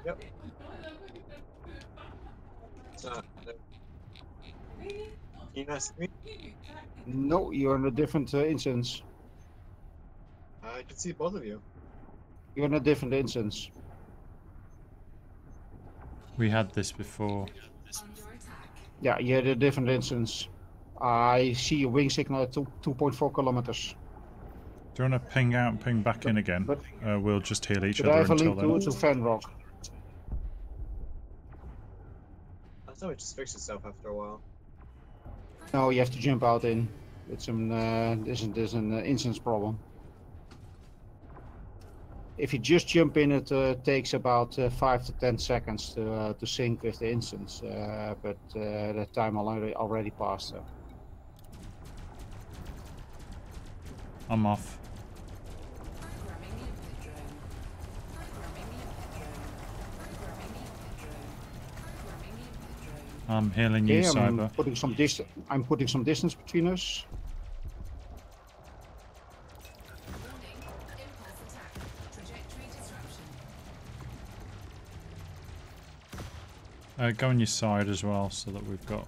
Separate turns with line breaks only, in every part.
Yep. Can you not see me?
No, you're in a different instance.
I can see both of you.
You're in a different instance.
We had this before.
Yeah, you're in a different instance. I see your wing signal at 2.4 kilometers.
Do you want to ping out and ping back in again?
But,
We'll just heal each
but I
other
have a
until
link
then.
to Fenrock.
I thought it just fixed itself after a while.
No, you have to jump out in. It's an there's an instance problem. If you just jump in, it takes about 5 to 10 seconds to sync with the instance, but the time already passed. So.
I'm off. I'm healing you, Cyber.
I'm putting some distance between us.
Go on your side as well, so that we've got.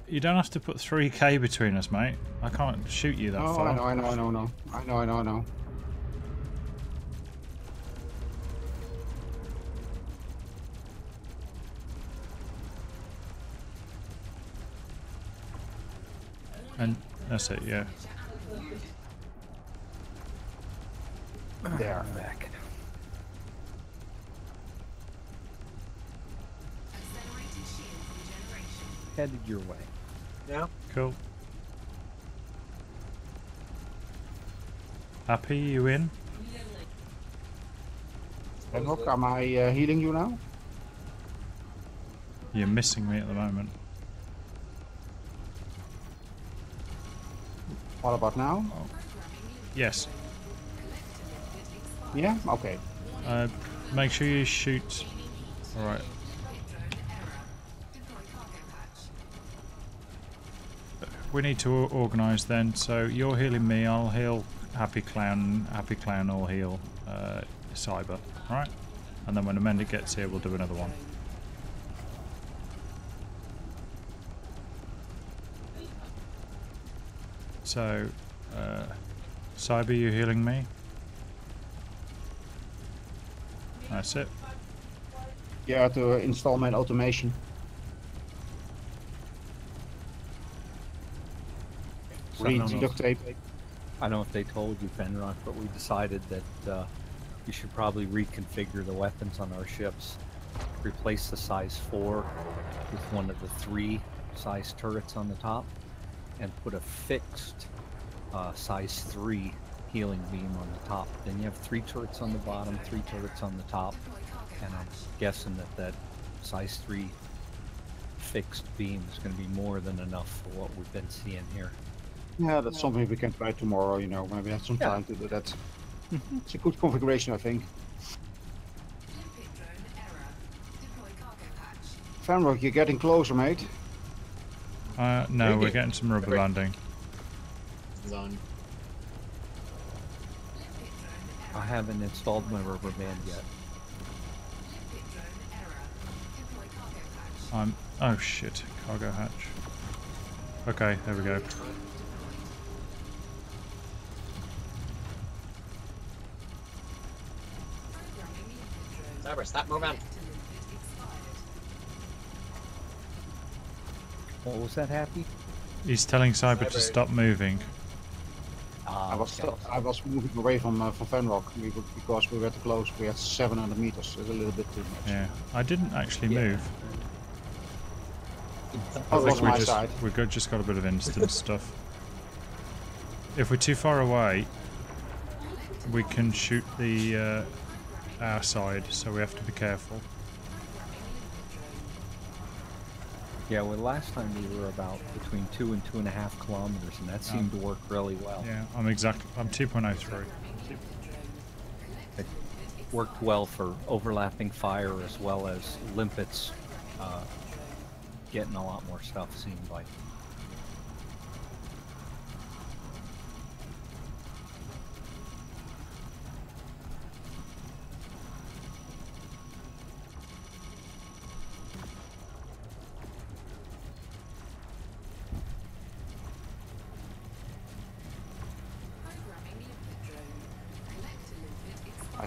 You don't have to put 3k between us, mate. I can't shoot you that far.
I know.
And that's it, yeah.
There.
Back. Headed your way.
Yeah.
Cool. Happy you in?
Fenrock, am I healing you now?
You're missing me at the moment.
What about now?
Oh. Yes.
Yeah? Okay.
Make sure you shoot. Alright. We need to organise then, so you're healing me, I'll heal Happy Clown will heal Cyber, right? And then when Amanda gets here, we'll do another one. So, Cyber, you healing me? That's it.
Yeah, to install my automation.
So
Read duct tape.
I don't know if they told you, Fenrock, but we decided that you should probably reconfigure the weapons on our ships. Replace the size 4 with one of the 3 size turrets on the top, and put a fixed size 3 healing beam on the top. Then you have 3 turrets on the bottom, 3 turrets on the top, and I'm guessing that size 3 fixed beam is going to be more than enough for what we've been seeing here.
Yeah, that's something we can try tomorrow, you know, when we have some time to do that. It's a good configuration, I think. Fenrock, you're getting closer, mate.
No, we're getting some rubber landing.
It's on.
I haven't installed my rubber band yet.
Oh shit, cargo hatch. Okay, there we go.
Cyber, stop moving.
What was that, Happy?
He's telling Cyber to stop moving.
I was moving away from Fenrock because we were too close. We had 700 meters. It's a little bit too much.
Yeah, I didn't actually move.
That was my side.
We've just got a bit of instance stuff. If we're too far away, we can shoot the our side, so we have to be careful.
Yeah, well, last time we were about between 2 and 2.5 kilometers, and that seemed to work really well.
Yeah, I'm 2.03.
It worked well for overlapping fire as well as limpets getting a lot more stuff, seemed like.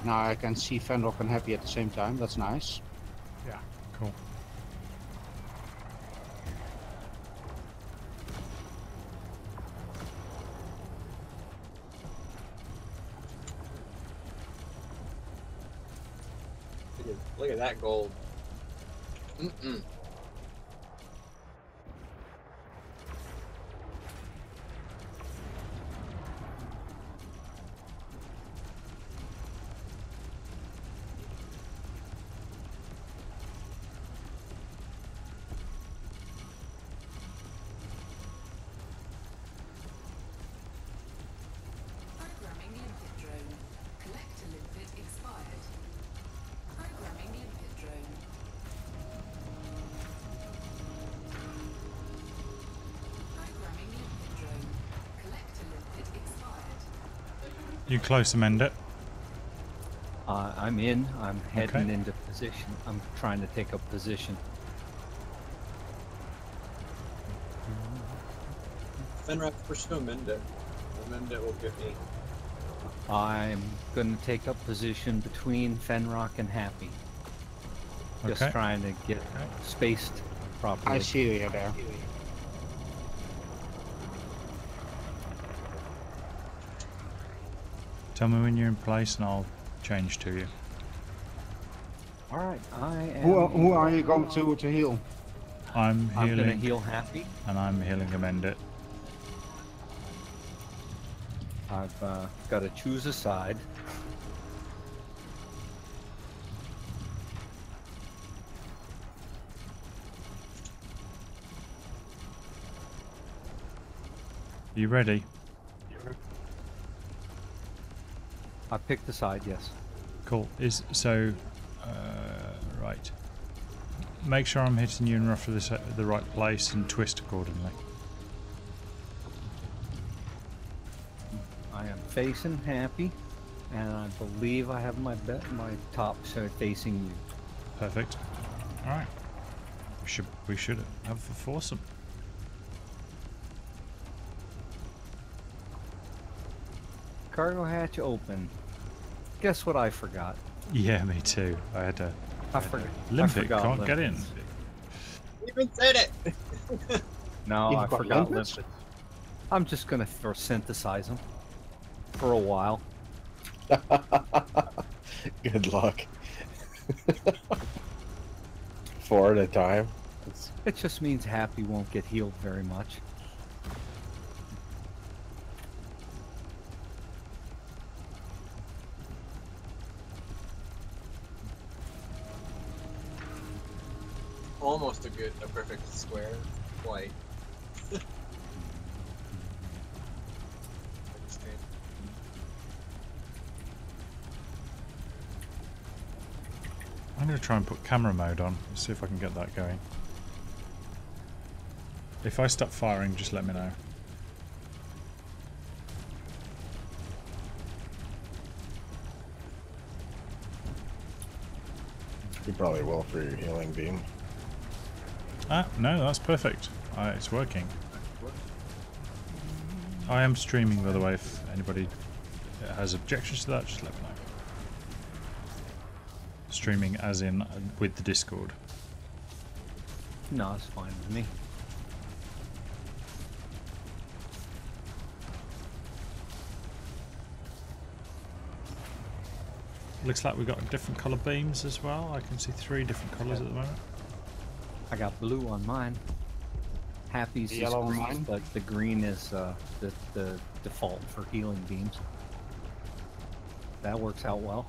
Alright, now I can see Fenrock and Happy at the same time. That's nice.
Yeah, cool.
Look at that gold. Mm-mm.
Programming limpet drone. Collector limpet expired. Programming limpet drone. Programming limpet drone. Collector limpet expired.
You close amend it.
I'm in. I'm heading
Okay.
into position. I'm trying to take up position.
Fenrock, push to amend it. Amend it will get me.
I'm going to take up position between Fenrock and Happy. Just
Okay.
trying to get spaced properly.
I see you there.
Tell me when you're in place and I'll change to you.
All right, I am.
Who are you going to heal?
I'm
I'm going to
healing
heal Happy.
and I'm healing amend it.
I've got to choose a side.
You ready?
I picked a side, yes.
Cool. Right. Make sure I'm hitting you in roughly the right place and twist accordingly.
I am facing Happy, and I believe I have my top side facing you.
Perfect. All right. We should have a foursome.
Cargo hatch open. Guess what I forgot?
Yeah, me too. I had to.
I forgot.
Limpet can't get in.
You even said it!
No,
You've
I
got
forgot
limpets?
limpets. I'm just gonna synthesize them for a while.
Good luck. 4 at a time. It's,
It just means Happy won't get healed very much.
Almost a perfect square flight.
I'm going to try and put camera mode on. See if I can get that going. If I stop firing, just let me know.
you probably will for your healing beam.
Ah, no, that's perfect. It's working. I am streaming, by the way. If anybody has objections to that, just let me know. Streaming as in with the Discord.
No, it's fine with me.
Looks like we've got different colour beams as well. I can see 3 different colours at the moment.
I got blue on mine. Happy's
The
is
yellow on
green,
mine?
but the green is the default for healing beams. That works out well.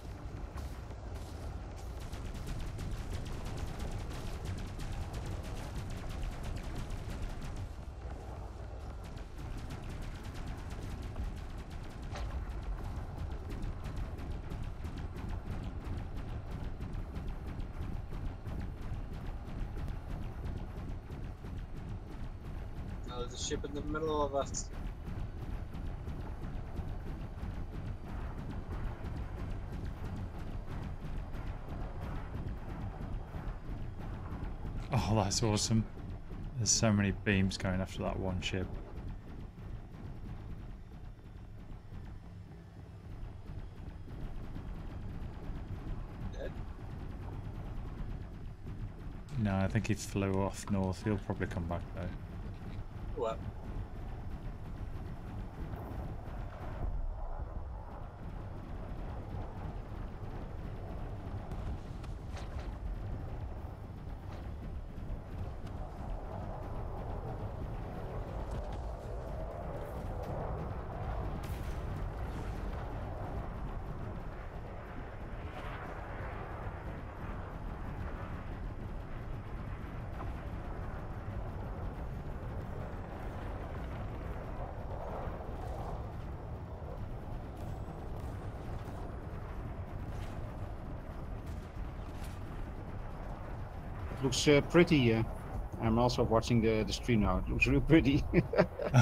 Oh, there's a ship in the middle of us.
Oh, that's awesome. There's so many beams going after that one ship. Yeah, I think he flew off north. He'll probably come back though.
What?
It looks pretty. I'm also watching the stream now. It looks really pretty.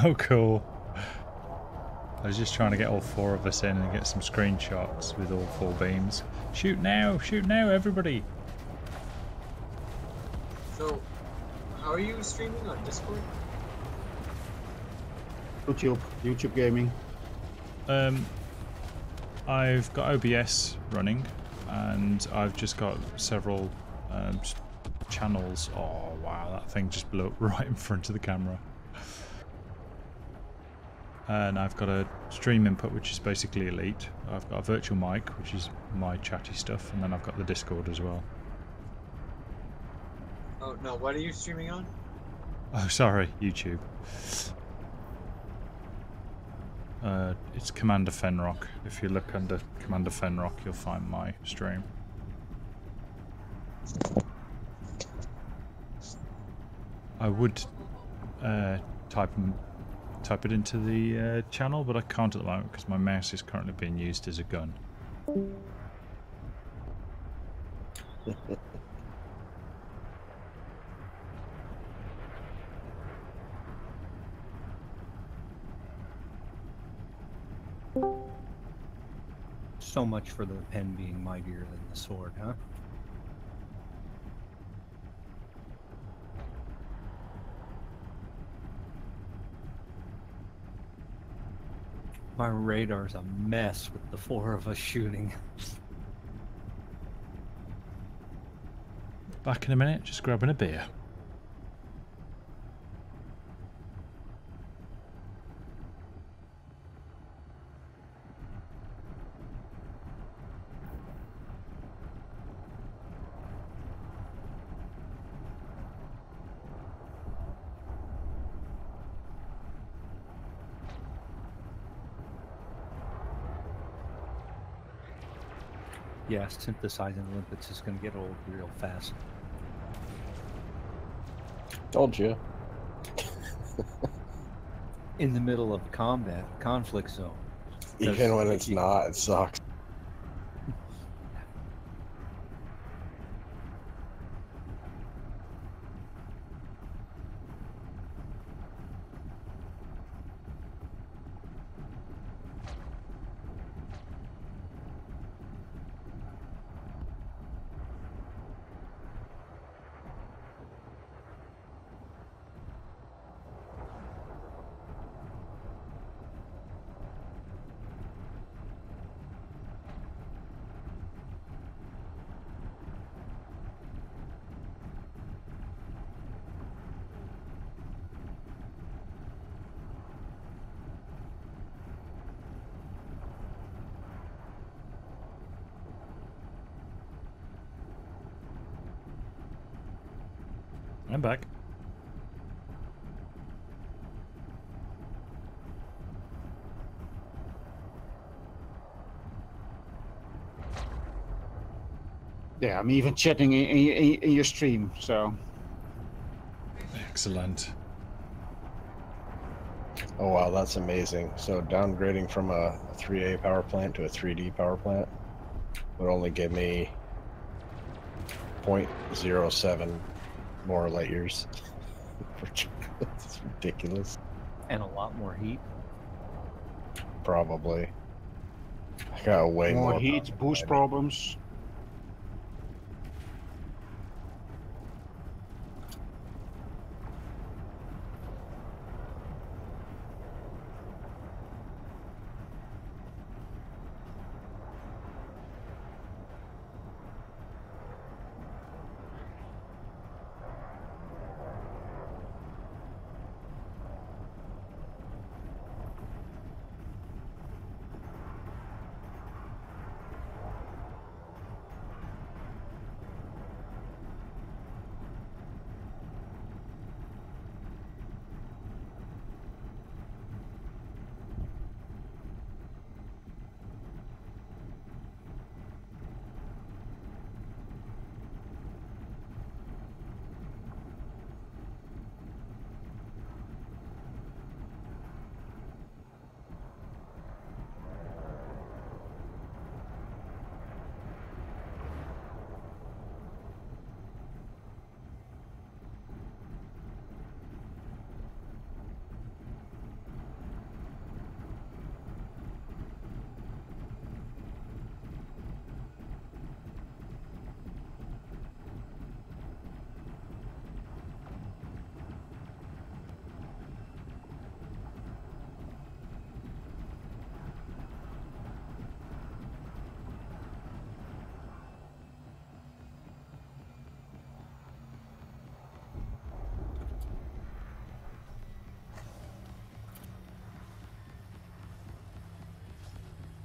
Oh, cool. I was just trying to get all 4 of us in and get some screenshots with all 4 beams. Shoot now, everybody.
So, how are you streaming on Discord?
YouTube gaming.
I've got OBS running, and I've just got several channels. Oh wow, that thing just blew up right in front of the camera. And I've got a stream input, which is basically Elite. I've got a virtual mic, which is my chatty stuff, and then I've got the Discord as well.
Oh no, what are you streaming on?
Oh, sorry, YouTube. It's Commander Fenrock. If you look under Commander Fenrock, you'll find my stream. I would type it into the channel, but I can't at the moment because my mouse is currently being used as a gun.
So much for the pen being mightier than the sword, huh? My radar's a mess with the 4 of us shooting.
Back in a minute, just grabbing a beer.
Yeah, synthesizing Olympics is going to get old real fast.
Told you.
In the middle of combat, conflict zone.
Even when it's not, it sucks.
I'm back.
Yeah, I'm even chatting in your stream, so.
Excellent.
Oh wow, that's amazing. So downgrading from a 3A power plant to a 3D power plant would only give me 0.07 more light years. It's ridiculous.
And a lot more heat.
Probably. I got way more
heat, boost problems.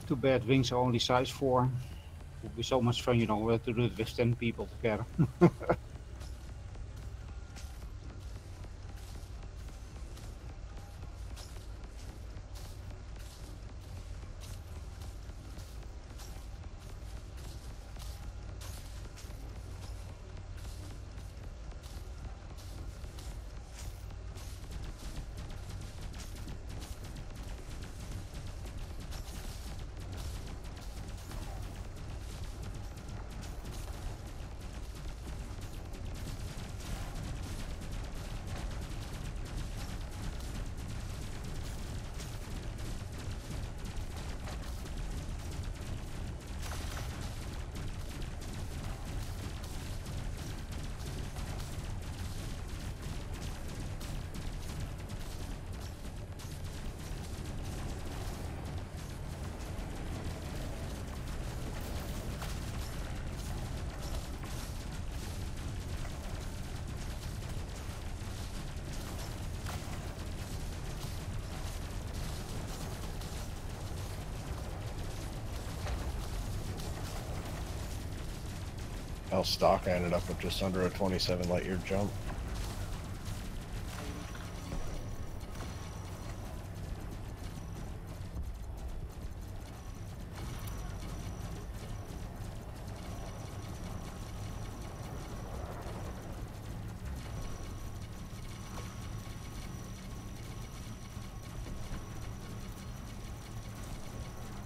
Too bad wings are only size 4. Would be so much fun, you know, to do it with 10 people together.
Stock, I ended up with just under a 27 light year jump.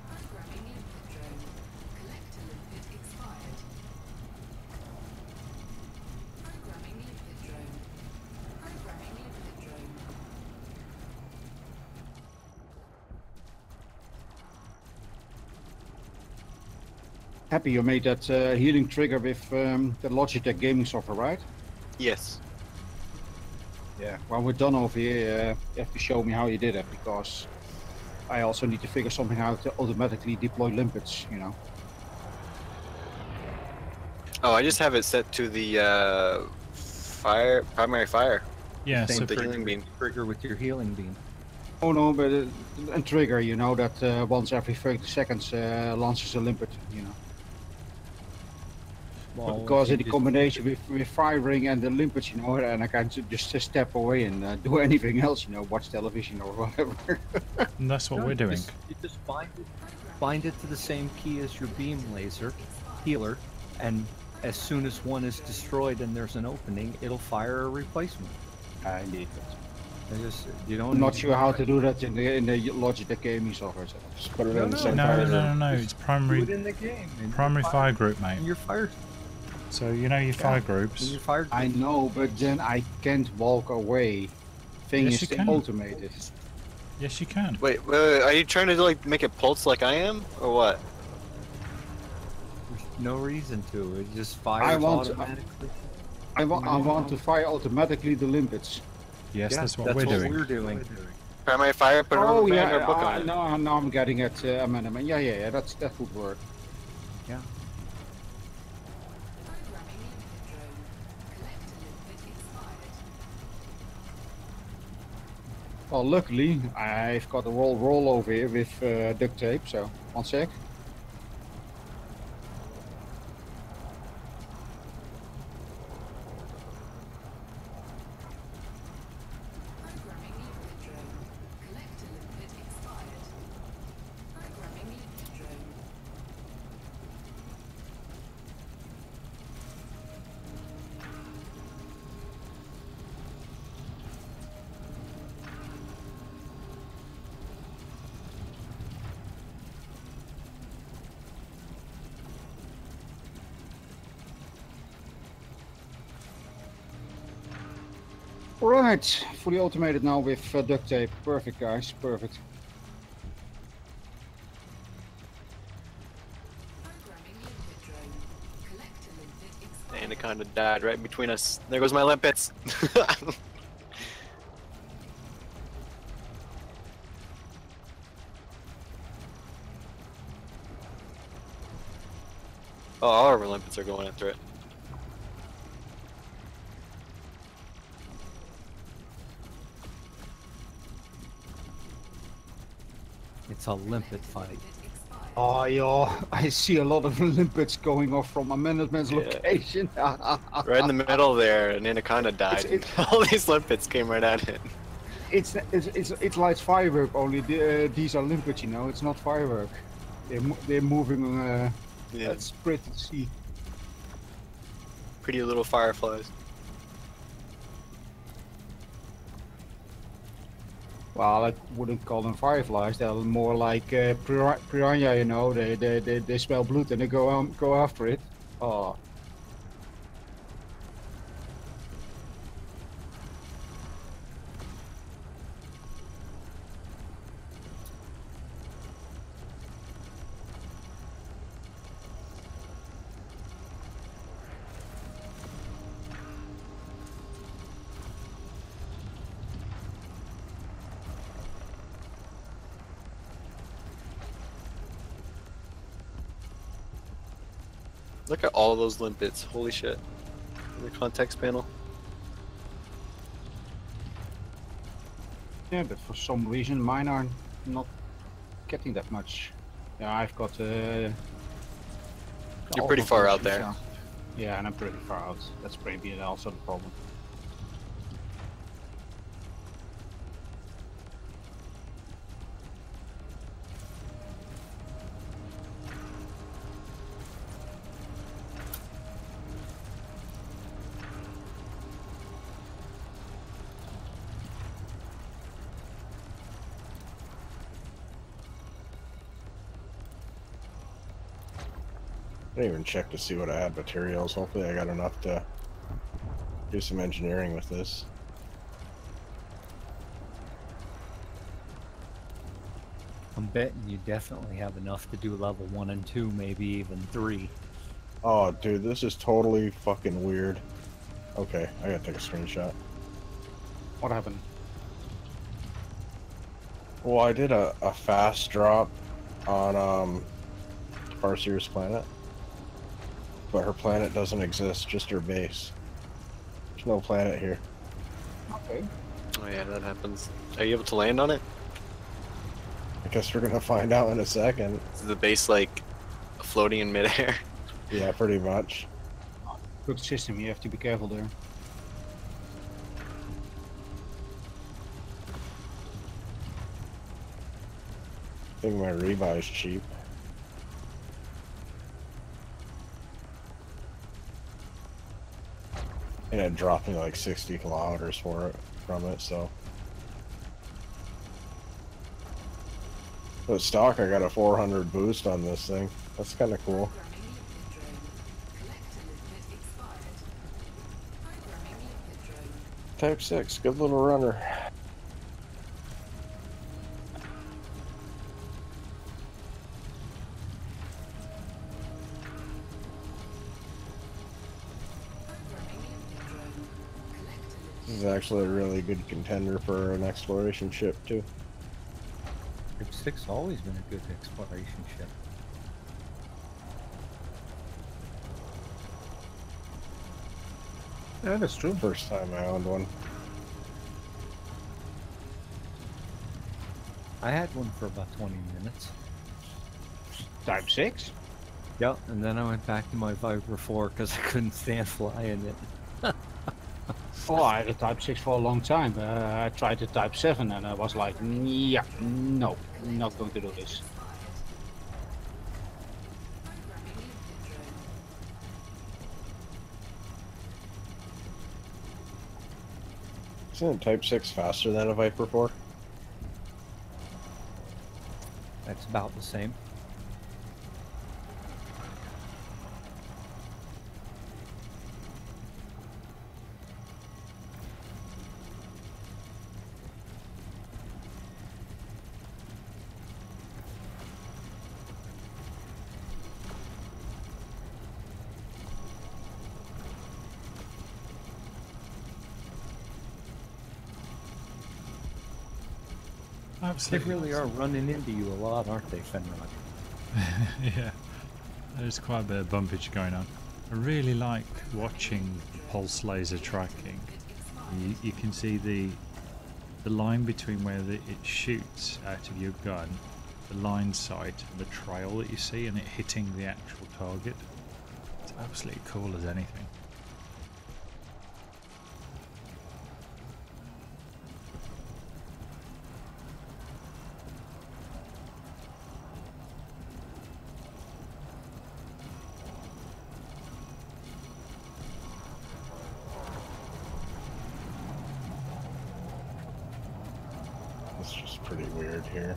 Programming input drone. Collector limpet expired. Programming limpet drone. Programming limpet drone.
Happy you made that healing trigger with the Logitech gaming software, right?
Yes.
Yeah. When we're done over here, you have to show me how you did it, because I also need to figure something out to automatically deploy limpets, you know.
Oh, I just have it set to the primary fire.
Yeah,
Same
so
the healing beam.
trigger with your healing beam.
Oh no, but a trigger, you know, that once every 30 seconds launches a limpet, you know.
Well,
Because
you
in the
just-
combination with firing and the limpets, you know, and I can just step away and do anything else, you know, watch television or whatever.
and that's what
No,
we're
you
doing.
You just bind it to the same key as your beam laser healer, and as soon as one is destroyed and there's an opening, it'll fire a replacement.
I need it.
You don't.
I'm not
need
sure how to do that in the Logitech gaming software. So.
Just put it
No,
in the
no,
same
No,
fire.
no, it's
do it
primary
in the game. in
primary
your
fire group, mate.
In your fire.
So you know your fire
In
groups.
your fire.
I know, but then I can't walk away. Thing
Yes,
is
you
still
can.
automated.
Yes, you can.
Wait, are you trying to like make it pulse like I am, or what?
There's no reason to. It just fires
I want-
automatically.
I want to fire automatically the limpets.
Yes,
Yeah,
that's what we're doing.
We're doing.
Primary fire, put a
Oh
rubber band
yeah,
or a book on it.
no, now I'm getting it, amendment. Yeah, that would work.
Yeah.
Programming limpet drone. Collector limpet expired.
Well, luckily I've got a roll over here with duct tape. So 1 sec.
Programming limpet drone. Collector limpet expired. Programming limpet drone.
Right, fully automated now with duct tape. Perfect, guys. Perfect.
Programming limpet drone. Collector limpet expired.
Anaconda died right between us. There goes my limpets. Oh, all our limpets are going after it.
It's a limpet fight.
Limpet expired.
Oh, yeah, I see a lot of limpets going off from a management's
Yeah.
location.
Right in the middle there, an anaconda died.
It's-
and all these limpets came right at it.
It's like firework, only these are limpets, you know. It's not firework. They're moving
Yeah,
at pretty see.
pretty little fireflies.
Well, I wouldn't call them fireflies. They're more like piranha, you know. They smell blood and they go after it. Oh.
Look at all those limpets. Holy shit. In the context panel.
Yeah, but for some reason mine are not getting that much. Yeah, I've got.
You're pretty far out there.
Yeah, and I'm pretty far out. That's maybe also the problem.
I didn't even check to see what I had materials. Hopefully I got enough to do some engineering with this.
I'm betting you definitely have enough to do level 1 and 2, maybe even 3.
Oh, dude, this is totally fucking weird. Okay, I gotta take a screenshot.
What happened?
Well, I did a fast drop on Farseer's planet, but her planet doesn't exist, just her base. There's no planet here.
Okay.
Oh yeah, that happens. Are you able to land on it?
I guess we're gonna find out in a second.
Is the base like floating in midair?
Yeah, pretty much.
Good system. You have to be careful there.
I think my rebuy is cheap. And it dropped me like 60 kilometers for it from it, so. But stock, I got a 400 boost on this thing. That's kind of cool. Type 6, good little runner. This is actually a really good contender for an exploration ship too.
Type 6 always been a good exploration ship.
Yeah, that's true.
First time I owned one.
I had one for about 20 minutes.
Type 6?
Yep, and then I went back to my Viper 4 because I couldn't stand flying it.
Oh, I had a Type 6 for a long time. I tried the Type 7 and I was like, yeah, no, not going to do this.
Isn't Type 6 faster than a Viper 4?
That's about the same. They
Absolutely.
really are running into you a lot, aren't they, Fenrod?
Yeah, there's quite a bit of bumpage going on. I really like watching pulse laser tracking. You can see the line between where it shoots out of your gun the line sight and the trail that you see and it hitting the actual target. It's absolutely cool as anything.
It's just pretty weird here.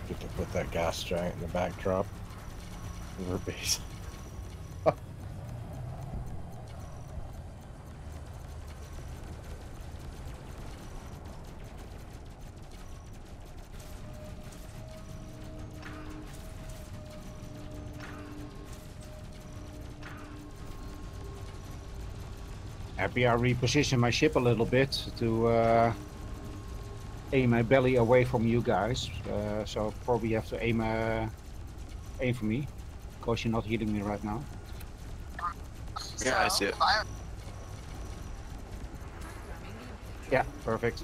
Get to put that gas giant in the backdrop of our base.
Happy I repositioned my ship a little bit to aim my belly away from you guys. So probably have to aim for me, because you're not healing me right now.
Yeah, I see it.
Yeah, perfect.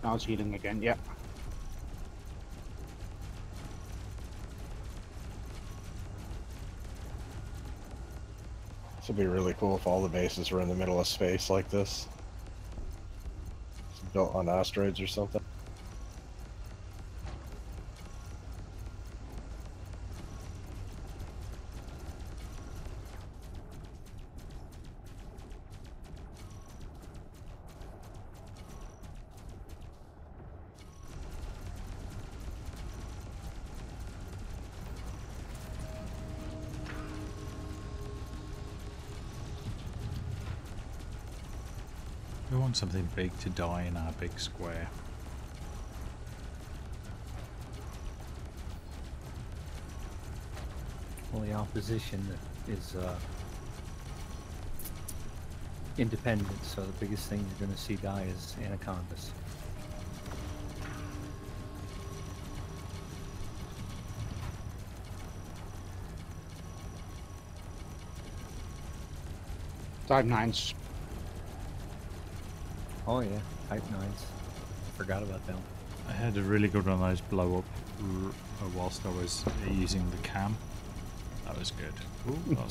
Now it's healing again. Yeah.
This would be really cool if all the bases were in the middle of space like this. It's built on asteroids or something.
We want something big to die in our big square.
Well, the opposition is independent, so the biggest thing you're going to see die is anacondas.
Type 9s.
Oh yeah, Type 9s. Forgot about them.
I had a really good one of those blow up whilst I was using the cam. That was good. Ooh, hello.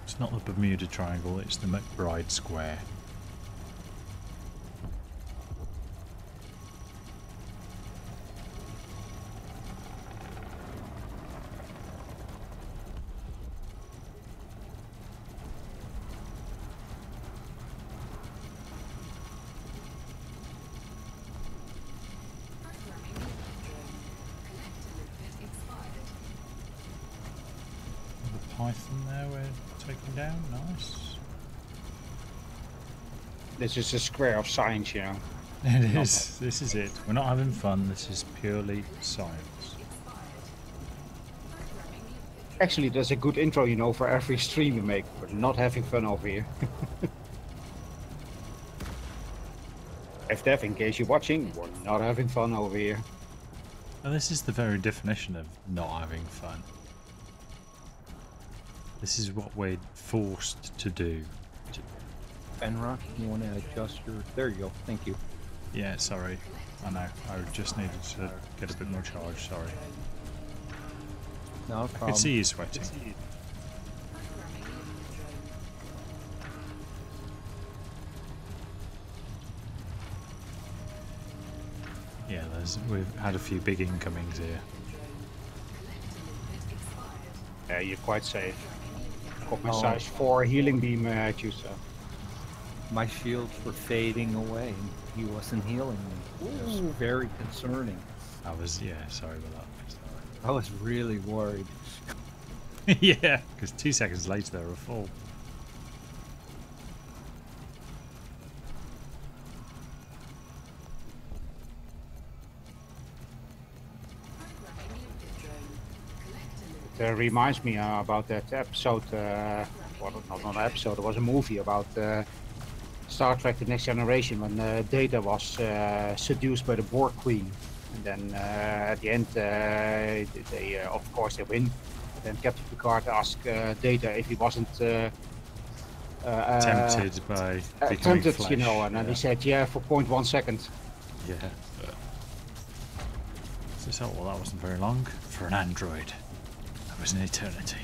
It's not the Bermuda Triangle, it's the McBride Square. Python there we're taking down, nice.
This is a square of science, you know.
It is, this is it. We're not having fun, this is purely science.
Actually, there's a good intro, you know, for every stream we make. We're not having fun over here. FDev, in case you're watching, we're not having fun over here.
Well, this is the very definition of not having fun. This is what we're forced to do.
Fenrock, you want to adjust your... There you go, thank you.
Yeah, sorry. I know. I just needed to get a bit more charge, sorry.
No
I
problem.
could see you sweating. Yeah, we've had a few big incomings here.
Yeah, you're quite safe. Got my
Oh.
size 4 healing beam at you, so.
My shields were fading away and he wasn't healing me. It was very concerning.
I was, yeah, sorry about
I was really worried.
that. Yeah, because 2 seconds later they were full.
It reminds me about that episode, well, not an episode, it was a movie about Star Trek: The Next Generation when Data was seduced by the Borg Queen, and then at the end they of course they win. Then Captain Picard asked Data if he wasn't
Tempted by becoming
tempted,
flesh.
you know, and then he said, "Yeah, for 0.1 second."
Yeah. So, well, that wasn't very long for an android. That was an eternity.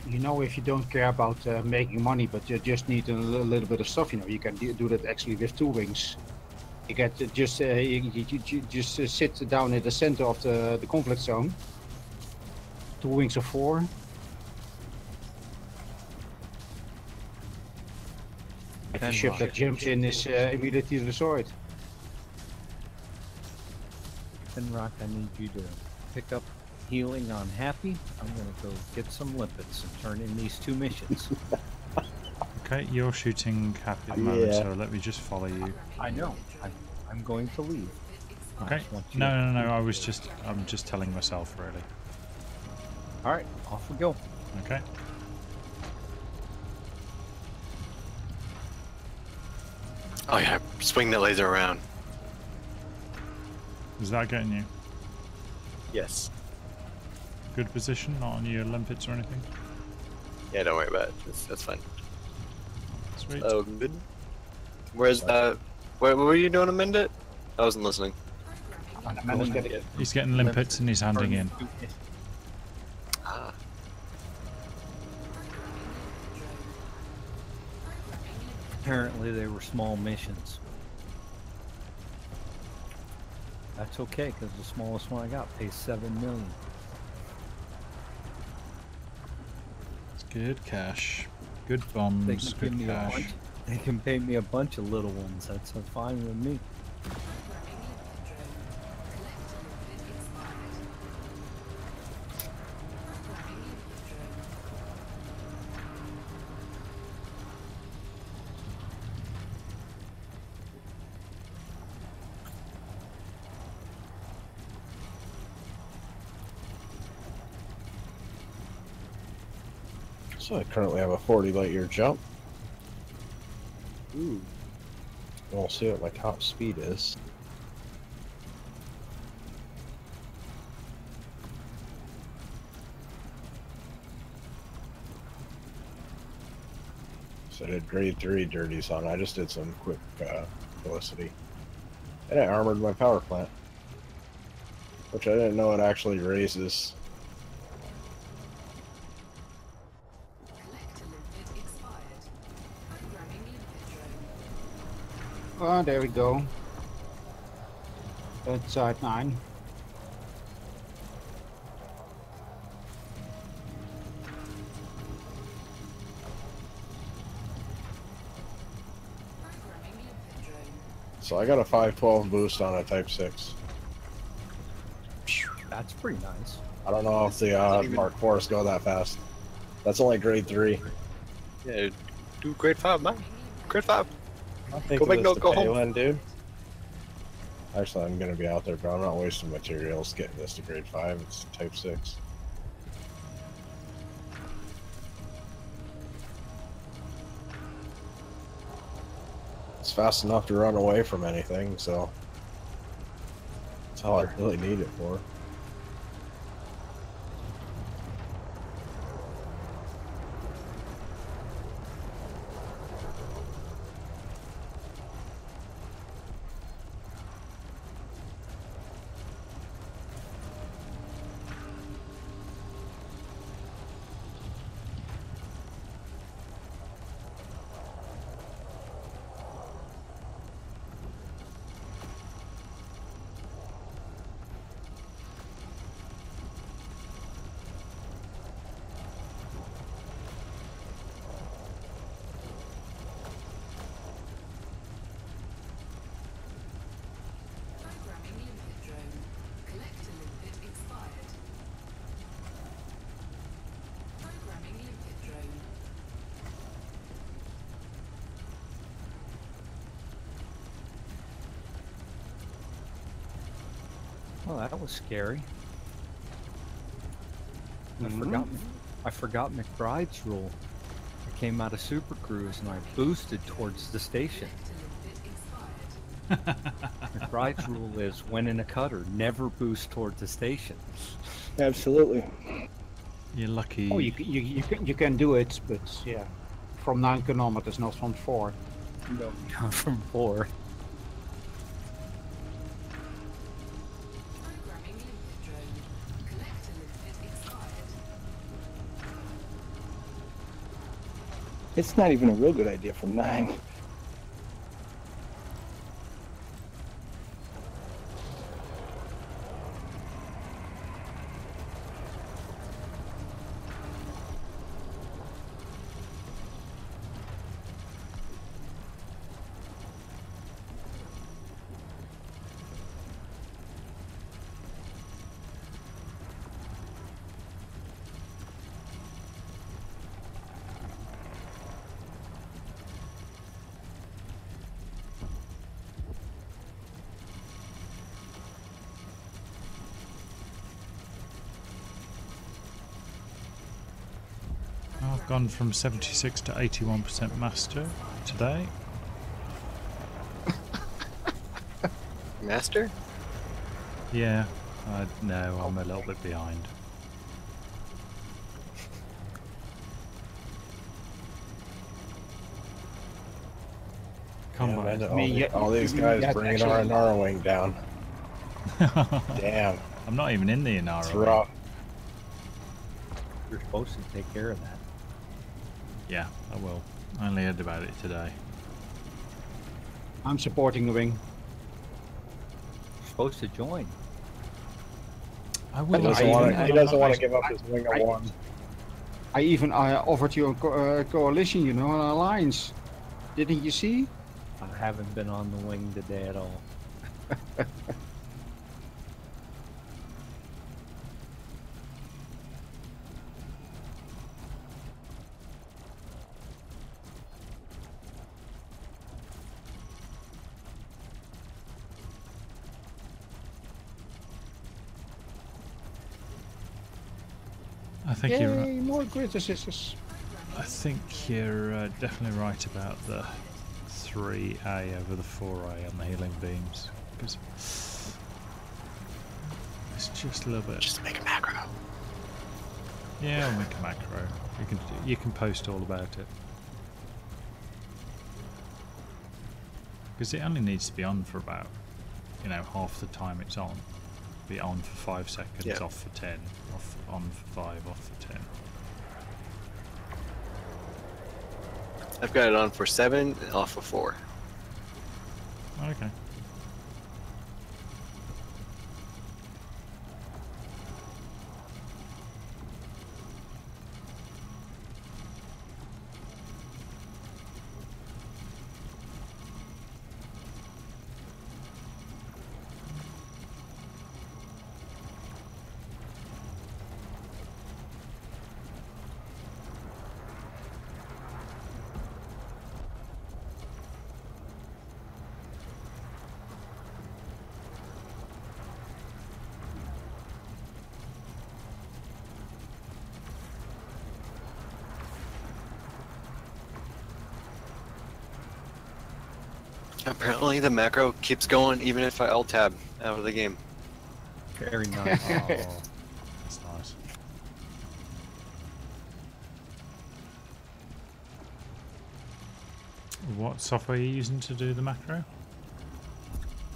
You know, if you don't care about making money, but you just need a little bit of stuff, you know, you can do that actually with 2 wings. You get just you just sit down in the center of the conflict zone. 2 wings of 4. If the ship that jumps in is immediately destroyed.
Finrock, I need you to pick up healing on Happy. I'm gonna go get some limpets and turn in these 2 missions.
Okay, you're shooting Happy at the moment,
Yeah.
so let me just follow you.
I know. I'm going to leave. I
Okay.
just want you
No,
to-
I'm just telling myself, really.
All right, off we go.
Okay.
Oh yeah, swing that laser around.
Is that getting you?
Yes.
Good position, not on your limpets or anything?
Yeah, don't worry about it. That's fine.
Sweet.
Oh, good. Where's what were you doing to mend it? I wasn't listening.
He's getting limpets and he's handing in.
Ah.
Apparently they were small missions. That's okay, because the smallest one I got pays 7 million.
It's good cash. Good
They
bombs,
can, give
good
me a
cash.
bunch, they can pay me a bunch of little ones. That's fine with me.
So I currently have a 40 light year jump.
Ooh.
We'll see what my top speed is. So I did grade 3 dirties on. I just did some quick felicity. And I armored my power plant. Which I didn't know it actually raises.
Collector limpet expired. Programming limpet drone.
Oh, there we go. That's side 9.
Programming limpet drone.
So I got a 512 boost on a Type 6.
That's pretty nice.
I don't know if the Mark 4s go that fast. That's only grade 3.
Yeah, do grade 5, man. Grade 5.
I'll think
Go
of
back,
this
no,
to
go
pay
home.
one, dude. Actually, I'm gonna be out there, but I'm not wasting materials getting this to grade 5. It's Type 6. It's fast enough to run away from anything, so that's all I really need it for.
Oh, that was scary.
Mhm.
I forgot McBride's rule. I came out of Super Cruise and I boosted towards the station. McBride's rule is when in a cutter, never boost towards the station.
Absolutely.
You're lucky.
Oh, you can do it, but yeah, from 9 kilometers, not from 4.
No.
From 4.
Programming limpet drone. Collector limpet expired.
It's not even a real good idea from 9.
I've gone from 76 to 81% master today.
Master?
Yeah, no, I'm a little bit behind. Come
Yeah,
on.
man,
I mean,
all these
you
guys
got
bringing our
actually-
Inara wing down. Damn,
I'm not even in the
it's
Inara.
rough.
You're supposed to take care of that.
Yeah, I will. I only heard about it today.
I'm supporting the wing.
You're supposed to join.
I
He
will.
doesn't
I
want
even-
to.
I-
He doesn't want
I-
to give up his wing of
I-
one.
I even offered you a coalition, you know, an alliance. Didn't you see?
I haven't been on the wing today at all.
I think you're.
Yay, more grid assisters.
I think you're definitely right about the 3A over the 4A on the healing beams, because it's just a little bit.
Just make a macro.
Yeah, I'll make a macro. You can post all about it, because it only needs to be on for about, half the time it's on. Be on for 5 seconds,
Yeah.
off for 10, on for 5, off for 10.
I've got it on for 7 and off for 4.
Okay.
Apparently the macro keeps going even if I alt-tab out of the game.
Very nice.
Oh, that's nice. What software are you using to do the macro?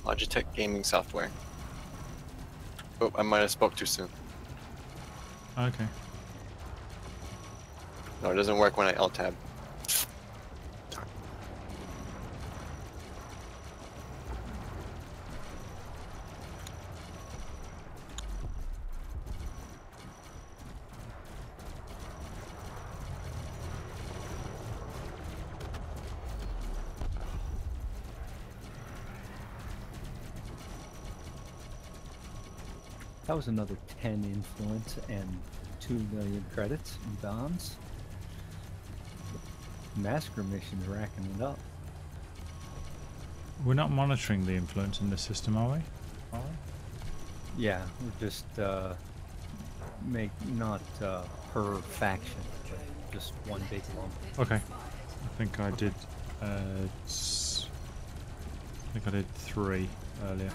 Logitech gaming software. Oh, I might have spoke too soon.
Okay.
No, it doesn't work when I alt-tab.
That was another 10 influence and 2 million credits in bonds. Massacre mission's racking it up.
We're not monitoring the influence in the system, are we?
Yeah, we're just make not per faction, but just one big lump.
Okay. I think I did. I think I did 3 earlier.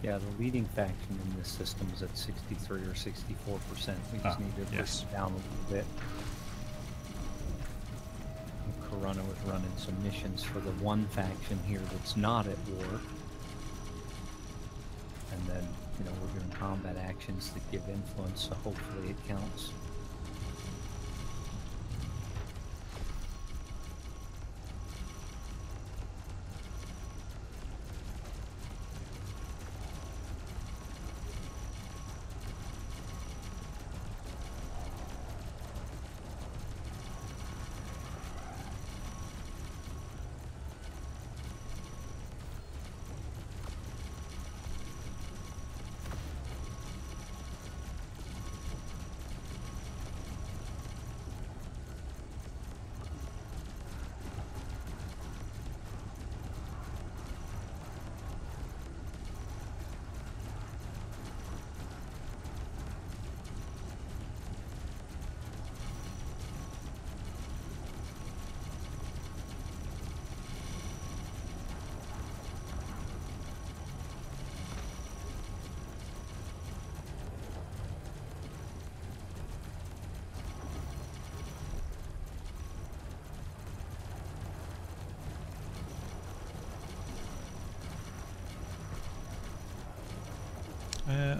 Yeah, the leading faction in this system is at 63 or 64%. We just need to push
yes.
it down a little bit. And Corona was running some missions for the one faction here that's not at war. And then, you know, we're doing combat actions that give influence, so hopefully it counts.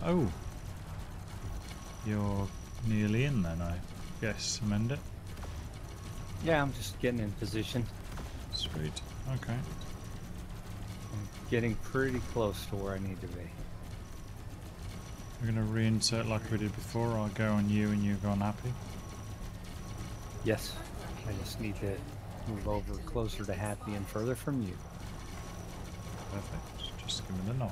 Oh. You're nearly in then, I guess, Amanda.
Yeah, I'm just getting in position.
Sweet. Okay.
I'm getting pretty close to where I need to be.
We're going to reinsert like we did before. I'll go on you and you go on Happy.
Yes, I just need to move over closer to Happy and further from you.
Perfect. Just give me the nod.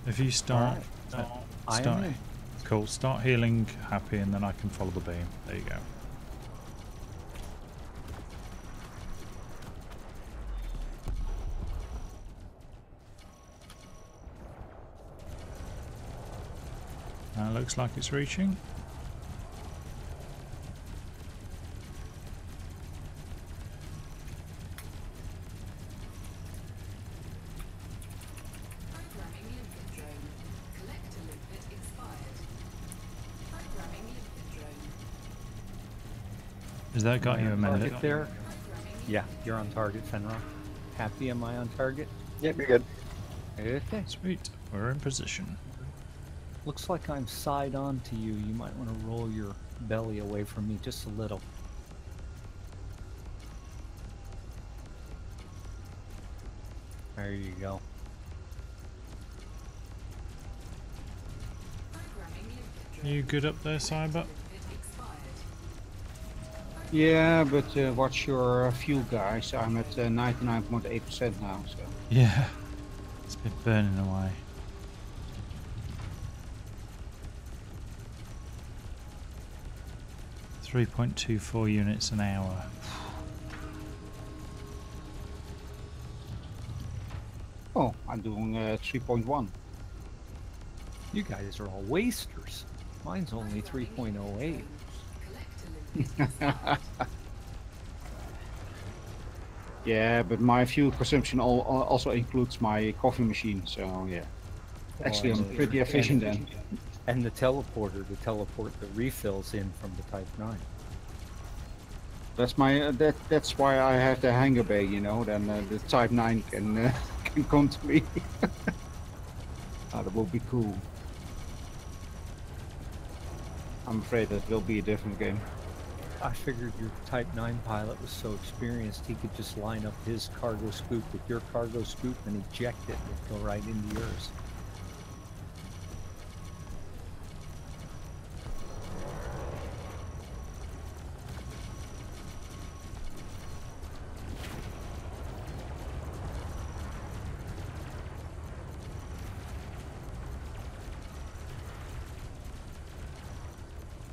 If you start,
I
start
am in.
cool. Start healing Happy, and then I can follow the beam. There you go. Now looks like it's reaching. Has that got you, Amanda?
Target there? Yeah, you're on target, Fenrir. Happy, am I on target?
Yep, you're good.
Okay.
Sweet. We're in position.
Looks like I'm side on to you. You might want to roll your belly away from me just a little. There you go.
You good up there, Cyber?
Yeah, but watch your fuel, guys. I'm at 99.8% now, so.
Yeah. It's been burning away. .24 units an hour.
Oh, I'm doing 3.1.
You guys are all wasters. Mine's only 3.08.
Yeah, but my fuel consumption also includes my coffee machine, so yeah. Actually, I'm pretty efficient then.
And the teleporter to teleport the refills in from the Type 9.
That's my that's why I have the hangar bay, you know. Then the Type 9 can can come to me. Oh, that will be cool. I'm afraid that will be a different game.
I figured your Type 9 pilot was so experienced he could just line up his cargo scoop with your cargo scoop and eject it and it'd go right into yours.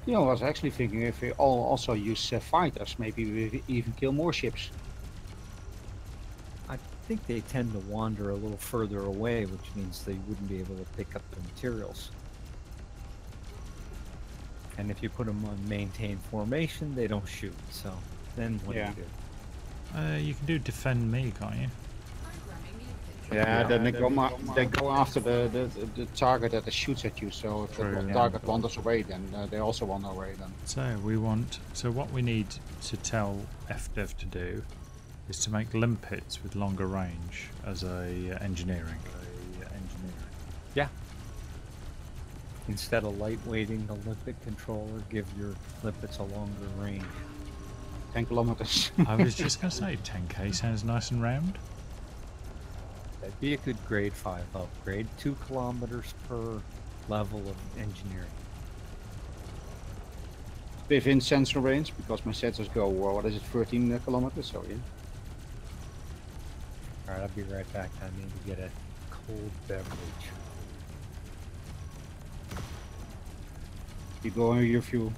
You know, I was actually thinking if we all also use fighters, maybe we even kill more ships.
I think they tend to wander a little further away, which means they wouldn't be able to pick up the materials. And if you put them on maintain formation, they don't shoot. So then what
Yeah.
do you do?
You can do defend me, can't you?
Yeah, then they go after the target that shoots at you. So if
True,
the
yeah.
target wanders away, then they also wander away. Then
So what we need to tell FDev to do is to make limpets with longer range as a engineering.
Yeah. Instead of lightweighting the limpet controller, give your limpets a longer range.
10 kilometers.
I was just going to say 10k sounds nice and round.
That'd be a good grade 5 upgrade. 2 kilometers per level of engineering.
Within sensor range, because my sensors go, what is it, 13 kilometers? So yeah.
Alright, I'll be right back. I need to get a cold beverage.
You go on your fuel.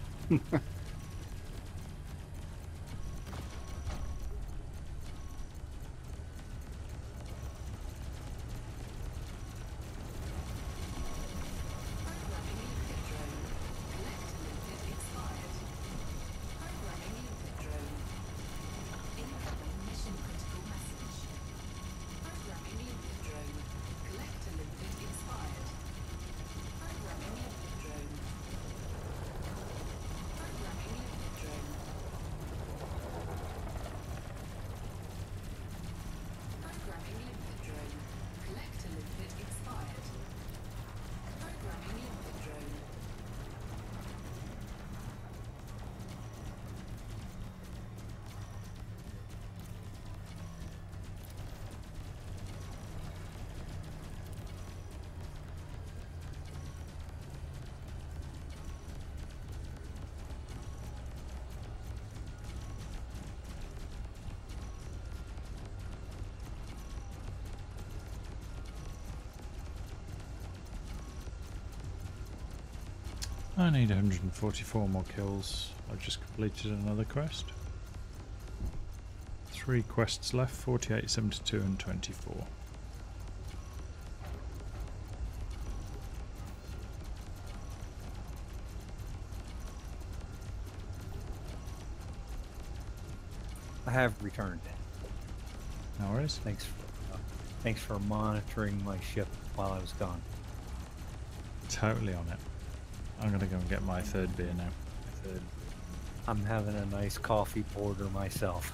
I need 144 more kills. I've just completed another quest. 3 quests left, 48, 72 and 24.
I have returned.
No worries.
Thanks for monitoring my ship while I was gone.
Totally on it. I'm gonna go and get my 3rd beer now.
I'm having a nice coffee porter myself.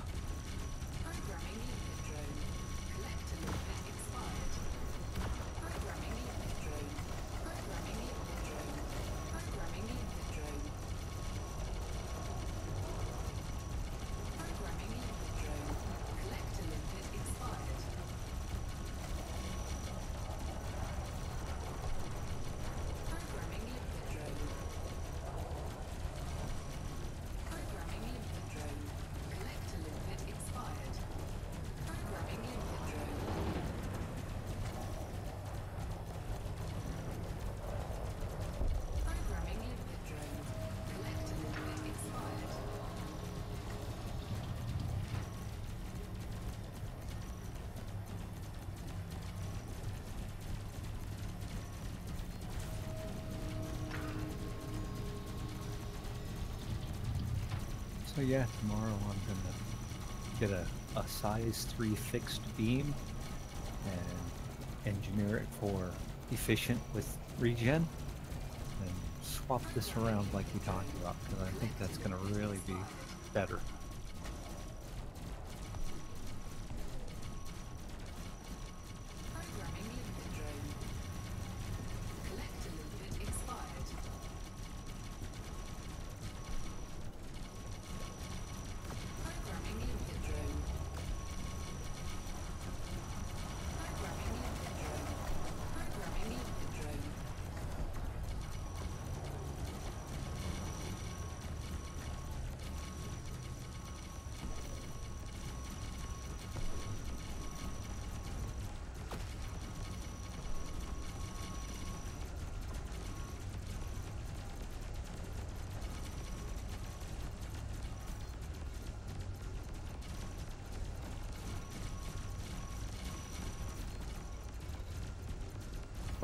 So yeah, tomorrow I'm gonna get a size 3 fixed beam and engineer it for efficient with regen and swap this around like we talked about, because I think that's gonna really be better.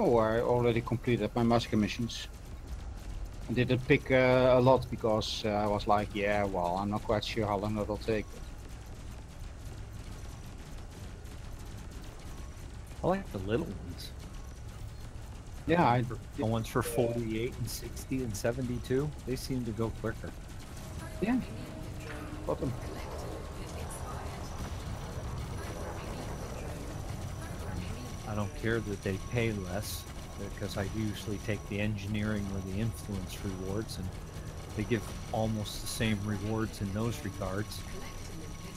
Oh, I already completed my massacre missions. I didn't pick a lot because I was like, yeah, well, I'm not quite sure how long that'll take.
I like the little ones.
Yeah,
The ones for 48 and 60 and 72, they seem to go quicker.
yeah, got them.
I don't care that they pay less, because I usually take the engineering or the influence rewards, and they give almost the same rewards in those regards.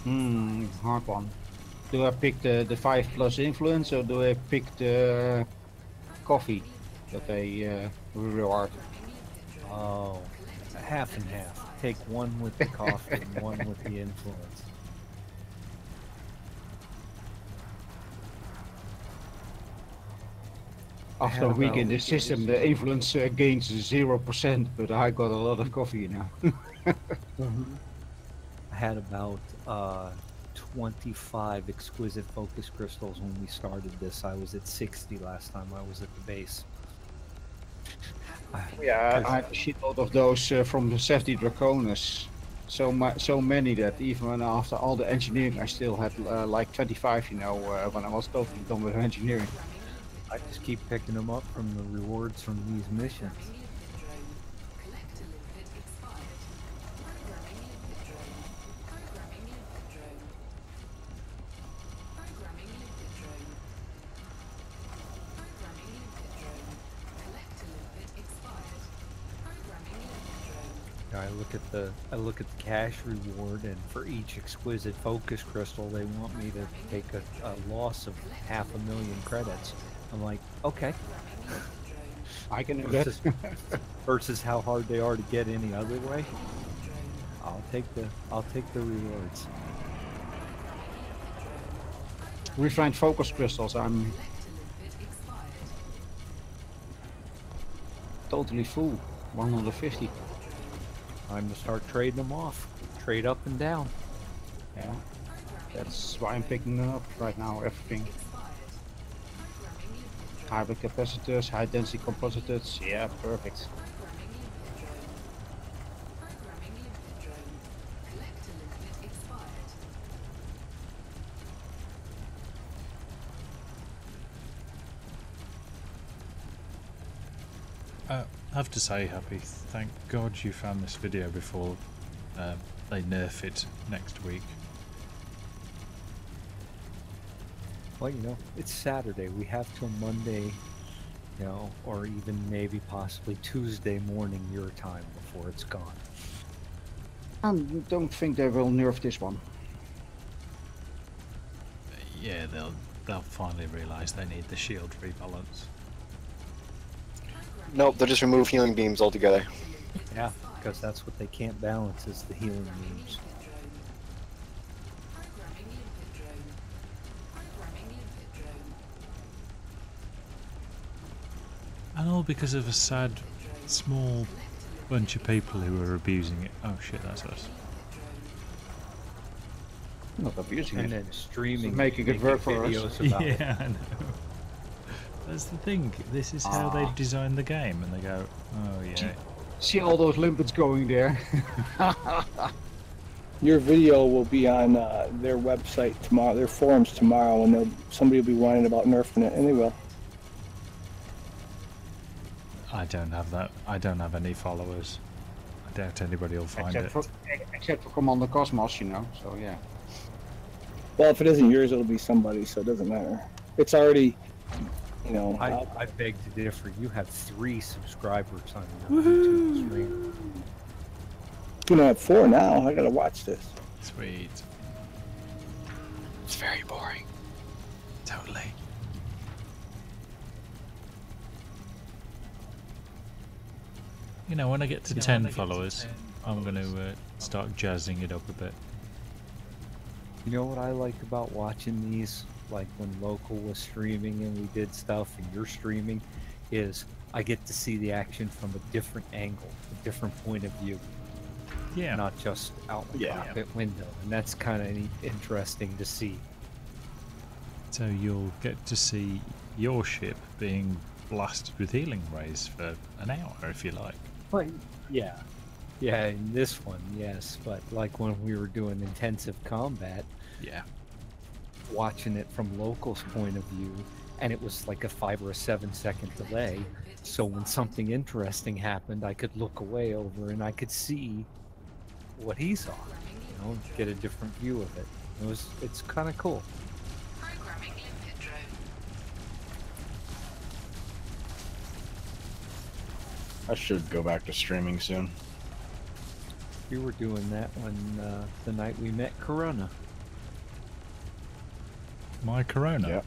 Hard one. Do I pick the 5+ influence or do I pick the coffee that they reward?
Oh, half and half. Take one with the coffee and one with the influence.
After a week in this system, the influence gains 0%, but I got a lot of coffee now.
I had about 25 exquisite focus crystals when we started this. I was at 60 last time I was at the base.
Yeah, I had a shitload of those from the Safety Draconis. So many that even after all the engineering, I still had like 25, you know, when I was totally done with engineering.
I just keep picking them up from the rewards from these missions. I look at the cash reward, and for each exquisite focus crystal, they want me to take a loss of 500,000 credits. I'm like, okay.
I can do that.
Versus how hard they are to get any other way. I'll take the rewards.
Refined focus crystals, I'm totally full. 150.
Time to start trading them off. Trade up and down.
Yeah, that's why I'm picking up right now everything. Hybrid capacitors, high density compositors, yeah, perfect.
I have to say, Happy, thank God you found this video before they nerf it next week.
Well, you know, it's Saturday. We have till Monday, you know, or even maybe possibly Tuesday morning your time before it's gone.
I don't think they will nerf this one.
Yeah, they'll finally realise they need the shield rebalance.
Nope, they'll just remove healing beams altogether.
Yeah, because that's what they can't balance is the healing beams.
And all because of a sad, small bunch of people who are abusing it. Oh shit, that's us.
Not abusing
And
it.
then streaming,
Making it work for us.
videos about it.
Yeah, I know. That's the thing. This is how they've designed the game, and they go, "Oh yeah."
See all those limpets going there.
Your video will be on their website tomorrow, their forums tomorrow, and somebody will be whining about nerfing it, and they will.
I don't have that. I don't have any followers. I doubt anybody will find it.
Except for Commander Cosmos, you know. So yeah.
Well, if it isn't yours, it'll be somebody, so it doesn't matter. It's already, you know.
I beg to differ. You have 3 subscribers on your YouTube stream.
You know, I have 4 now. I gotta watch this.
Sweet.
It's very boring.
Totally. You know, when I get to 10 followers, I'm going to start jazzing it up a bit.
You know what I like about watching these, like when Local was streaming and we did stuff and you're streaming, is I get to see the action from a different angle, a different point of view.
Yeah.
Not just out the cockpit window. And that's kind of interesting to see.
So you'll get to see your ship being blasted with healing rays for an hour if you like.
Well, yeah. Yeah, in this one, yes. But like when we were doing intensive combat,
Yeah.
watching it from locals' point of view, and it was like a 5 or a 7 second delay. So when something interesting happened, I could look away over and I could see what he saw. You know, get a different view of it. It's kind of cool.
Programming limpet drone.
I should go back to streaming soon.
You were doing that when the night we met Corona.
My Corona.
Yeah.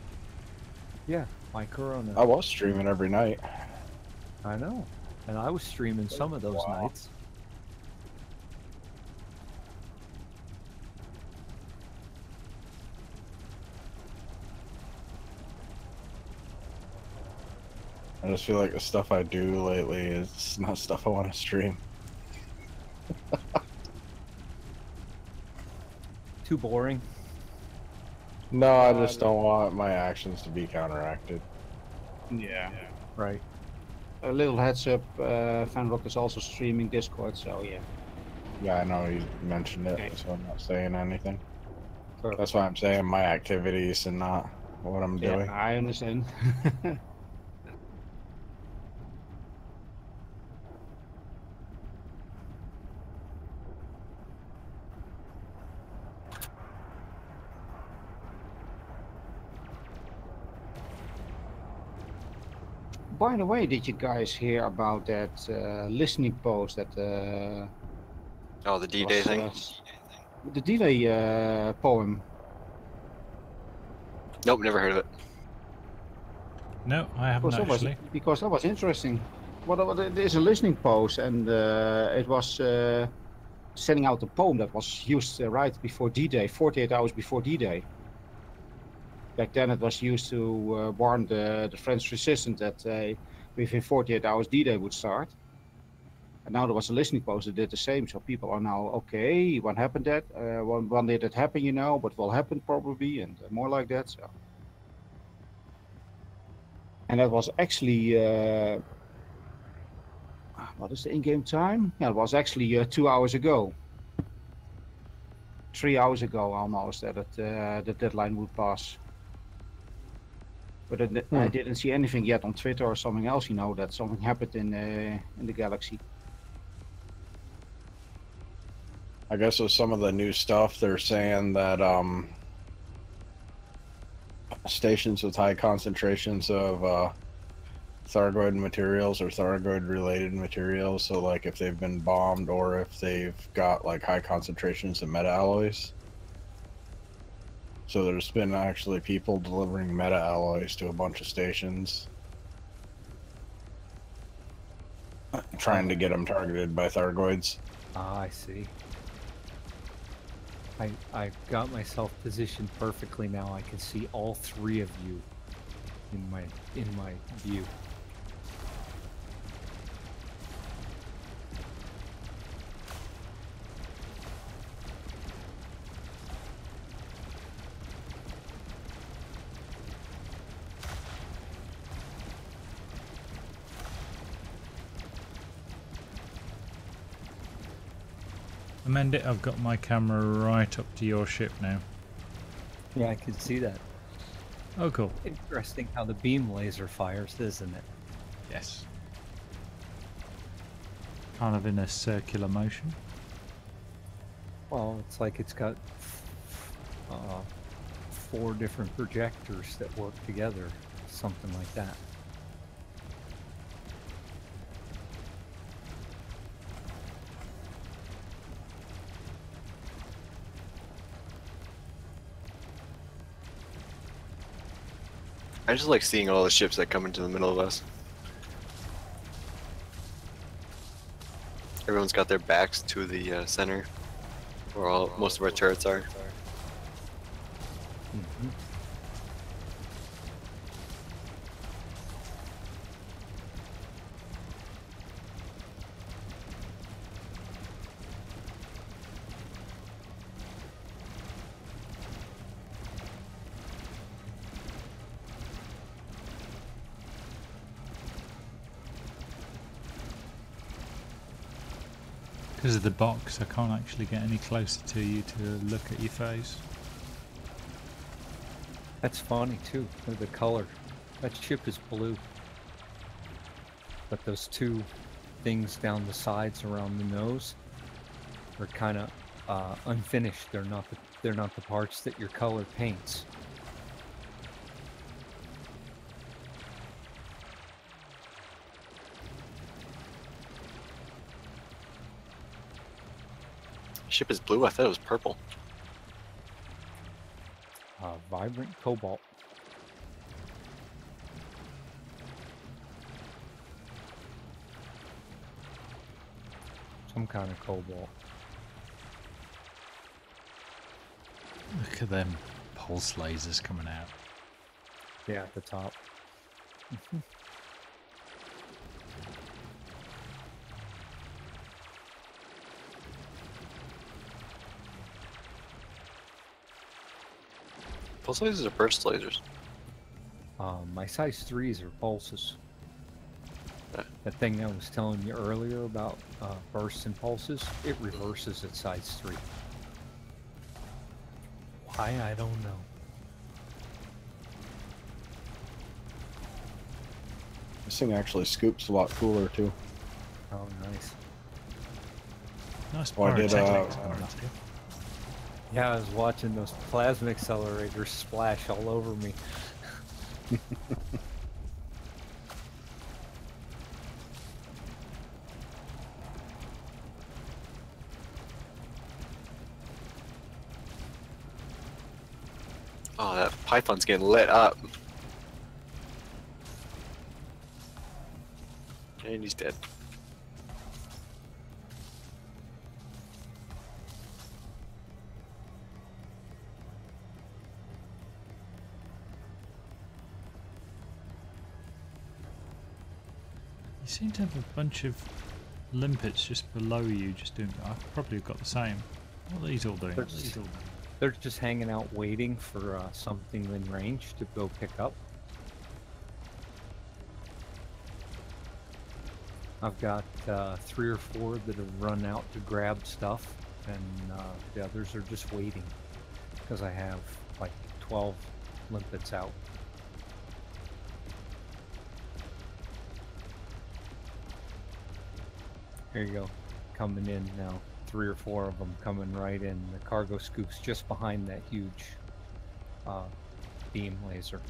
Yeah, my Corona.
I was streaming every night.
I know. And I was streaming some of those
Wow.
nights.
I just feel like the stuff I do lately is not stuff I want to stream.
Too boring.
No, I just don't want my actions to be counteracted.
Yeah.
Right.
A little heads up, Fanrock is also streaming Discord, so yeah.
Yeah, I know you mentioned it,
Okay.
so I'm not saying anything.
Perfect.
That's why I'm saying my activities and not what I'm
Yeah,
doing.
I understand. By the way, did you guys hear about that listening post that
Oh, the D-Day
was,
thing?
the D-Day poem?
Nope, never heard of it.
No, I haven't actually.
Because that was interesting. There's a listening post, and it was sending out a poem that was used right before D-Day, 48 hours before D-Day. Back then, it was used to warn the French resistance that within 48 hours D-Day would start. And now there was a listening post that did the same, so people are now, okay, when happened that? When did it happen, you know? What will happen probably, and more like that. So. And that was actually, what is the in-game time? Yeah, it was actually 2 hours ago. 3 hours ago almost that the deadline would pass. But I didn't see anything yet on Twitter or something else, you know, that something happened in the galaxy.
I guess with some of the new stuff, they're saying that stations with high concentrations of Thargoid materials or Thargoid related materials, so like if they've been bombed or if they've got like high concentrations of meta alloys. So there's been actually people delivering meta alloys to a bunch of stations, trying to get them targeted by Thargoids.
Ah, I see. I've got myself positioned perfectly now. I can see all three of you in my view.
Amend I've got my camera right up to your ship now.
Yeah, I can see that.
Oh, cool.
Interesting how the beam laser fires, isn't it?
Yes. Kind of in a circular motion.
Well, it's like it's got 4 different projectors that work together, something like that.
I just like seeing all the ships that come into the middle of us. Everyone's got their backs to the center, where most of our turrets are.
Mm-hmm.
Because of the box, I can't actually get any closer to you to look at your face.
That's funny too. Look at the color. That ship is blue. But those two things down the sides around the nose are kind of unfinished. They're not the parts that your color paints.
Ship is blue. I thought it was purple.
Vibrant cobalt. Some kind of cobalt.
Look at them pulse lasers coming out.
Yeah, at the top.
Pulse lasers or burst lasers?
My size 3s are pulses.
Okay.
That thing I was telling you earlier about bursts and pulses, it reverses at size 3. Why, I don't know.
This thing actually scoops a lot cooler too.
Oh, nice.
Nice
Oh, I did,
pyrotechnics going on here.
Yeah, I was watching those plasma accelerators splash all over me.
Oh, that python's getting lit up. And he's dead.
You seem to have a bunch of limpets just below you, just doing. I've probably got the same. What are these all doing?
They're just hanging out waiting for something in range to go pick up. I've got 3 or 4 that have run out to grab stuff, and the others are just waiting because I have like 12 limpets out. Here you go, coming in now. 3 or 4 of them coming right in. The cargo scoop's just behind that huge beam laser.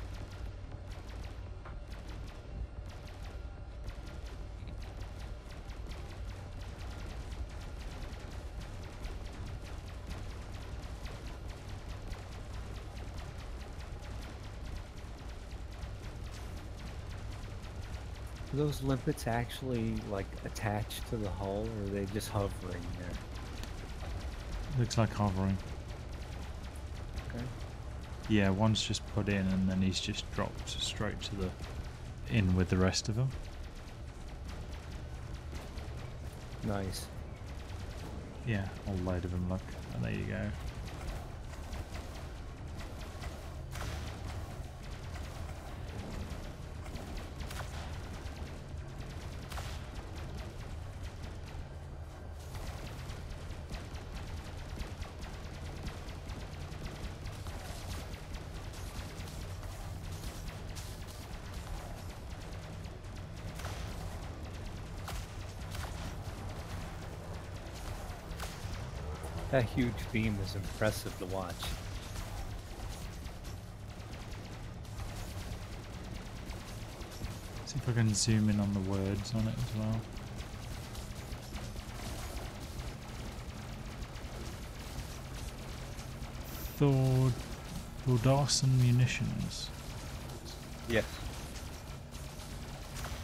Are those limpets actually like attached to the hull, or are they just hovering there?
Looks like hovering.
Okay.
Yeah, one's just put in and then he's just dropped straight to the in with the rest of them.
Nice.
Yeah, a whole load of them, look. And there you go.
That huge beam is impressive to watch.
See if I can zoom in on the words on it as well. Thordarson Munitions.
Yes.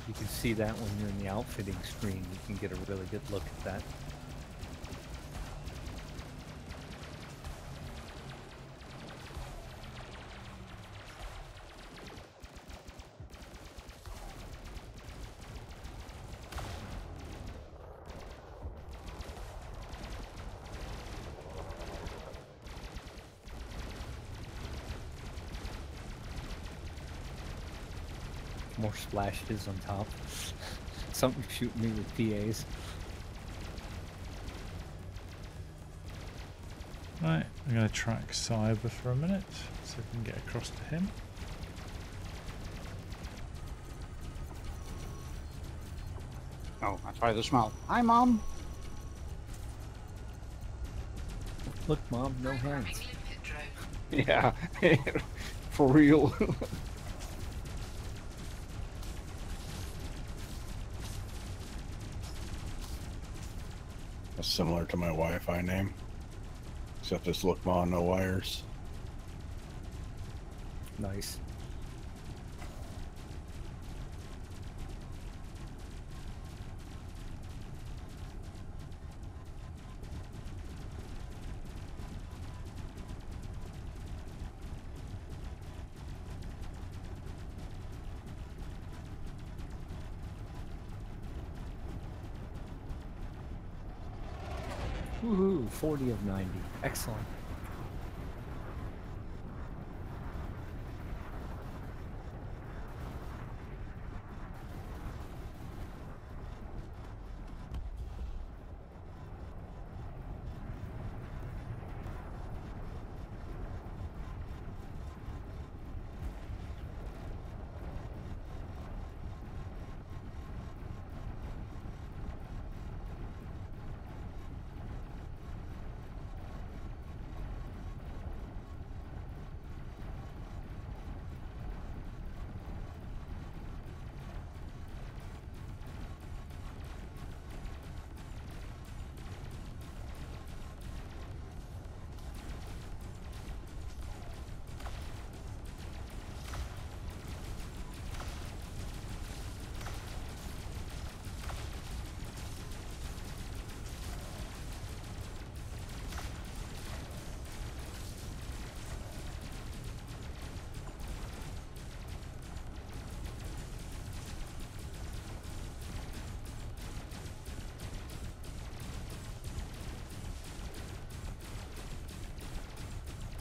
You can see that when you're in the outfitting screen. You can get a really good look at that. More splashes on top. Something shooting me with PAs.
Right, I'm going to track Cyber for a minute, so we can get across to him.
Oh, I try to smile. Hi, Mom.
Look, Mom, no hands.
Yeah, for real.
That's similar to my Wi-Fi name. Except it's Lookma, no wires.
Nice. Woohoo! 40 of 90. Excellent.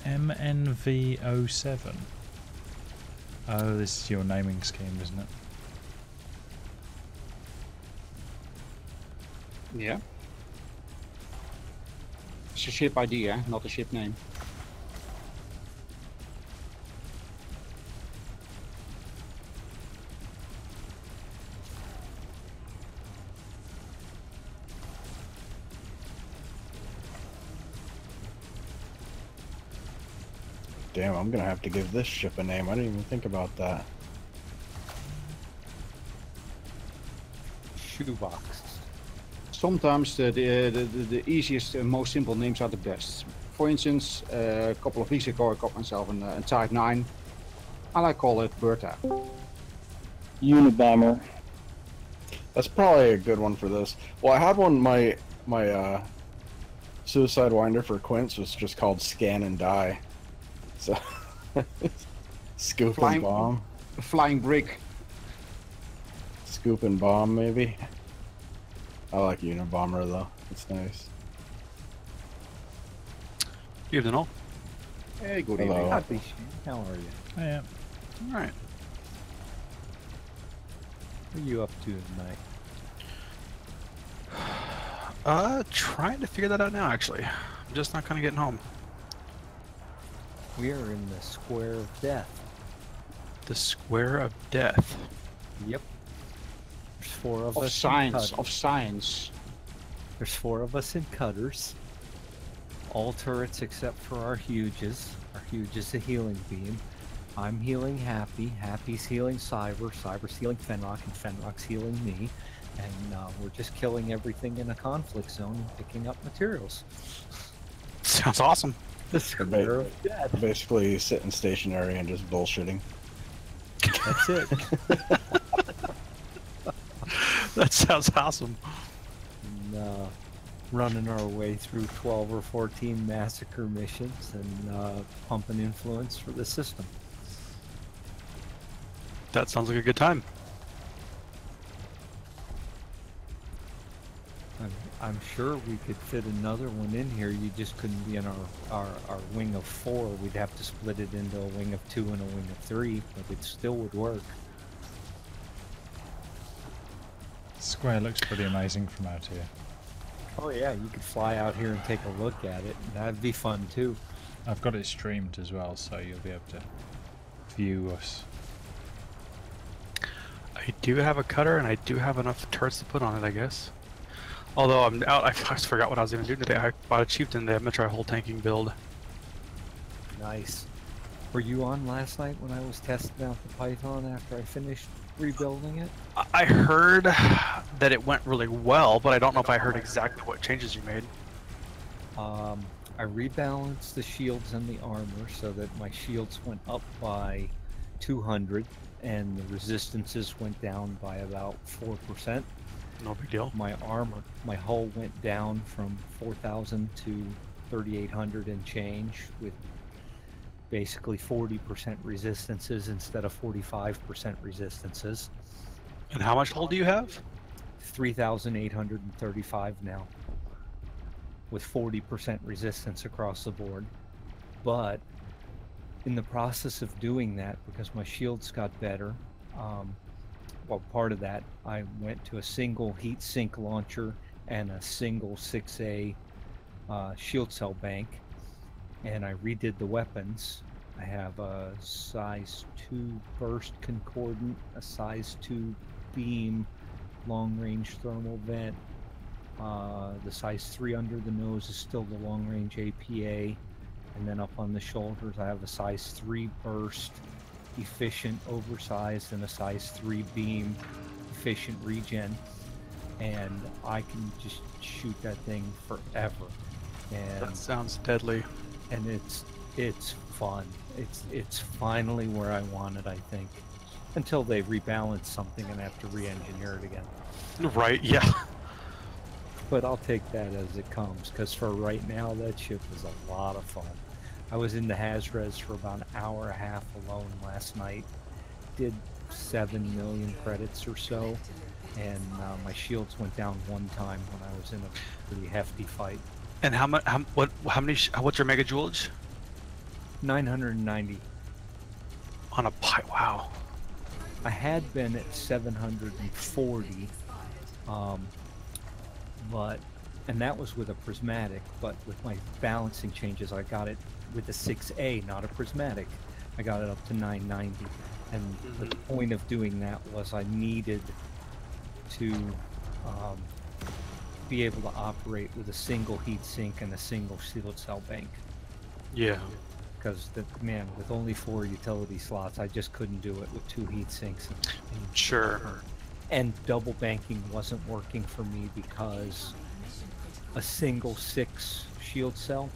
MNV07. Oh, this is your naming scheme, isn't it?
Yeah. It's a ship ID, eh? Not a ship name.
Damn, I'm gonna have to give this ship a name. I didn't even think about that.
Shoebox.
Sometimes the easiest and most simple names are the best. For instance, a couple of weeks ago I got myself a Type 9. And I call it Bertha.
Unabomber.
That's probably a good one for this. Well, I had one. My suicide winder for Quince was just called Scan and Die. So scoop and bomb.
Flying brick.
Scoop and bomb, maybe. I like Unabomber though. It's nice.
Evening all.
Hey, good
Hello.
evening.
Happy. How are you?
Oh, yeah.
All right.
What are you up to tonight?
Trying to figure that out now. Actually, I'm just not kind of getting home.
We are in the square of death.
The Square of Death.
Yep. There's four of
Of
us.
science. Of science.
There's four of us in cutters. All turrets except for our Huges. Our Huge is a healing beam. I'm healing Happy. Happy's healing Cyber. Cyber's healing Fenrock, and Fenrock's healing me. And we're just killing everything in a conflict zone and picking up materials.
Sounds awesome.
The square of death.
Basically sitting stationary and just bullshitting.
That's it.
That sounds awesome.
And, running our way through 12 or 14 massacre missions and pumping influence for the system.
That sounds like a good time.
I'm sure we could fit another one in here. You just couldn't be in our wing of 4. We'd have to split it into a wing of 2 and a wing of 3, but it still would work.
Square looks pretty amazing from out here.
Oh yeah, you could fly out here and take a look at it. That'd be fun too.
I've got it streamed as well, so you'll be able to view us.
I do have a cutter, and I do have enough turrets to put on it, I guess. Although I'm out, I just forgot what I was even doing today. I bought a Chieftain. They have me try a whole tanking build.
Nice. Were you on last night when I was testing out the Python after I finished rebuilding it?
I heard that it went really well, but I don't know if I heard exactly what changes you made.
I rebalanced the shields and the armor so that my shields went up by 200 and the resistances went down by about 4%.
No big deal.
My armor, my hull went down from 4,000 to 3,800 and change with basically 40% resistances instead of 45% resistances.
And how much hull do you have?
3,835 now, with 40% resistance across the board. But in the process of doing that, because my shields got better, well, part of that, I went to a single heat sink launcher and a single 6A shield cell bank, and I redid the weapons. I have a size 2 burst concordant, a size 2 beam long-range thermal vent. The size 3 under the nose is still the long-range APA, and then up on the shoulders I have a size 3 burst efficient oversized and a size 3 beam efficient regen, and I can just shoot that thing forever. And
That sounds deadly.
and it's fun. It's finally where I want it, I think. Until they rebalance something and have to re-engineer it again.
Right, yeah.
But I'll take that as it comes, because for right now, that ship is a lot of fun. I was in the Hazres for about an hour and a half alone last night. Did 7 million credits or so, and my shields went down one time when I was in a pretty hefty fight.
And what's your mega joulage?
990.
On a pipe, wow.
I had been at 740, and that was with a prismatic, but with my balancing changes, I got it with a 6A, not a prismatic. I got it up to 990, and the point of doing that was I needed to be able to operate with a single heat sink and a single shield cell bank.
Yeah.
Because, man, with only 4 utility slots, I just couldn't do it with 2 heat sinks.
Sure.
And double banking wasn't working for me because a single 6 shield cell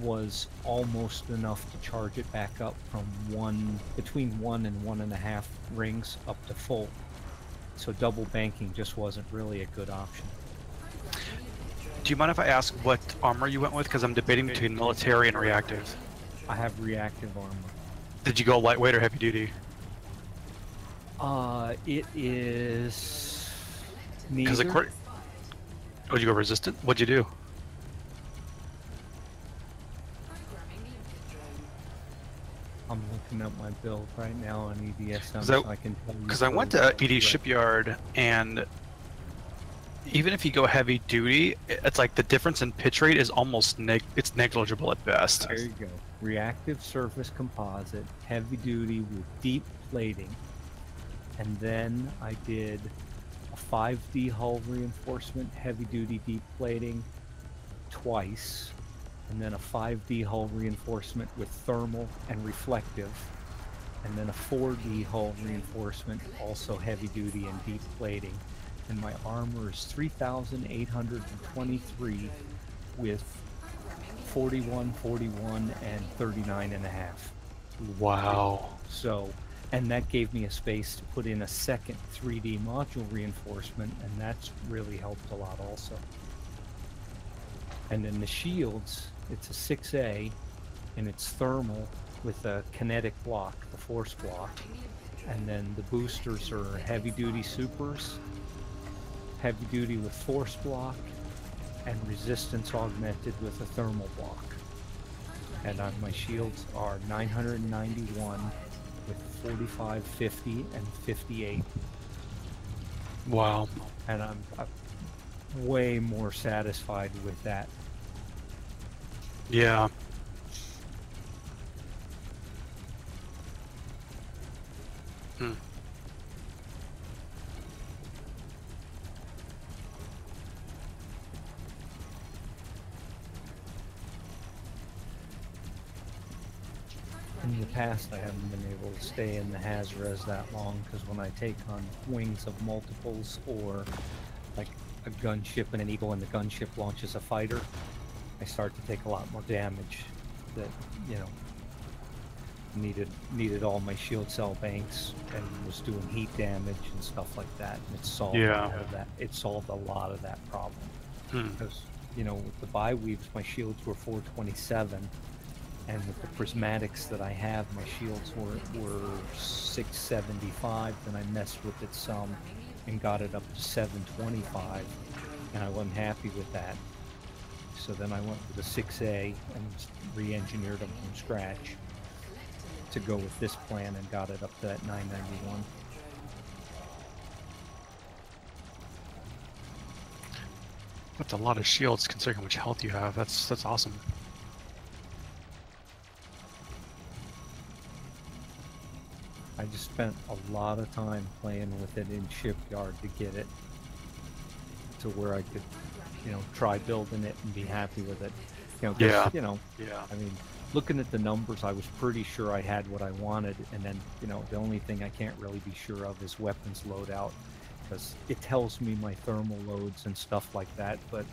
was almost enough to charge it back up from between 1 and 1.5 rings up to full. So double banking just wasn't really a good option.
Do you mind if I ask what armor you went with? Because I'm debating between military and reactive.
I have reactive armor.
Did you go lightweight or heavy duty?
It is
Because
neither.
Oh, did you go resistant? What'd you do?
I'm looking up my build right now on EDSM,
Because
so I can tell you.
Because I went to ED Shipyard, and even if you go heavy duty, it's like the difference in pitch rate is almost it's negligible at best.
There you go. Reactive surface composite, heavy duty with deep plating. And then I did a 5D hull reinforcement, heavy duty deep plating twice. And then a 5D hull reinforcement with thermal and reflective. And then a 4D hull reinforcement, also heavy duty and deep plating. And my armor is 3,823 with 41, 41, and 39.5.
Wow.
So, and that gave me a space to put in a second 3D module reinforcement, and that's really helped a lot also. And then the shields, it's a 6A, and it's thermal with a kinetic block, the force block. And then the boosters are heavy duty supers, heavy duty with force block, and resistance augmented with a thermal block. And my shields are 991 with 45, 50, and 58.
Wow.
And way more satisfied with that.
Yeah. Hmm.
In the past, I haven't been able to stay in the Haz-Res that long because when I take on wings of multiples or like a gunship and an Eagle and the gunship launches a fighter, I start to take a lot more damage that, you know, needed all my shield cell banks and was doing heat damage and stuff like that. And it solved a lot of that. It solved a lot of that problem. Because, you know, with the bi-weaves, my shields were 427. And with the prismatics that I have, my shields were 675. Then I messed with it some and got it up to 725, and I wasn't happy with that. So then I went with the 6A and re-engineered them from scratch to go with this plan and got it up to that 991.
That's a lot of shields considering how much health you have. That's awesome.
I just spent a lot of time playing with it in Shipyard to get it to where I could, you know, try building it and be happy with it. You know, 'cause,
Yeah.
you know,
Yeah.
I mean, looking at the numbers, I was pretty sure I had what I wanted, and then, you know, the only thing I can't really be sure of is weapons loadout, because it tells me my thermal loads and stuff like that, but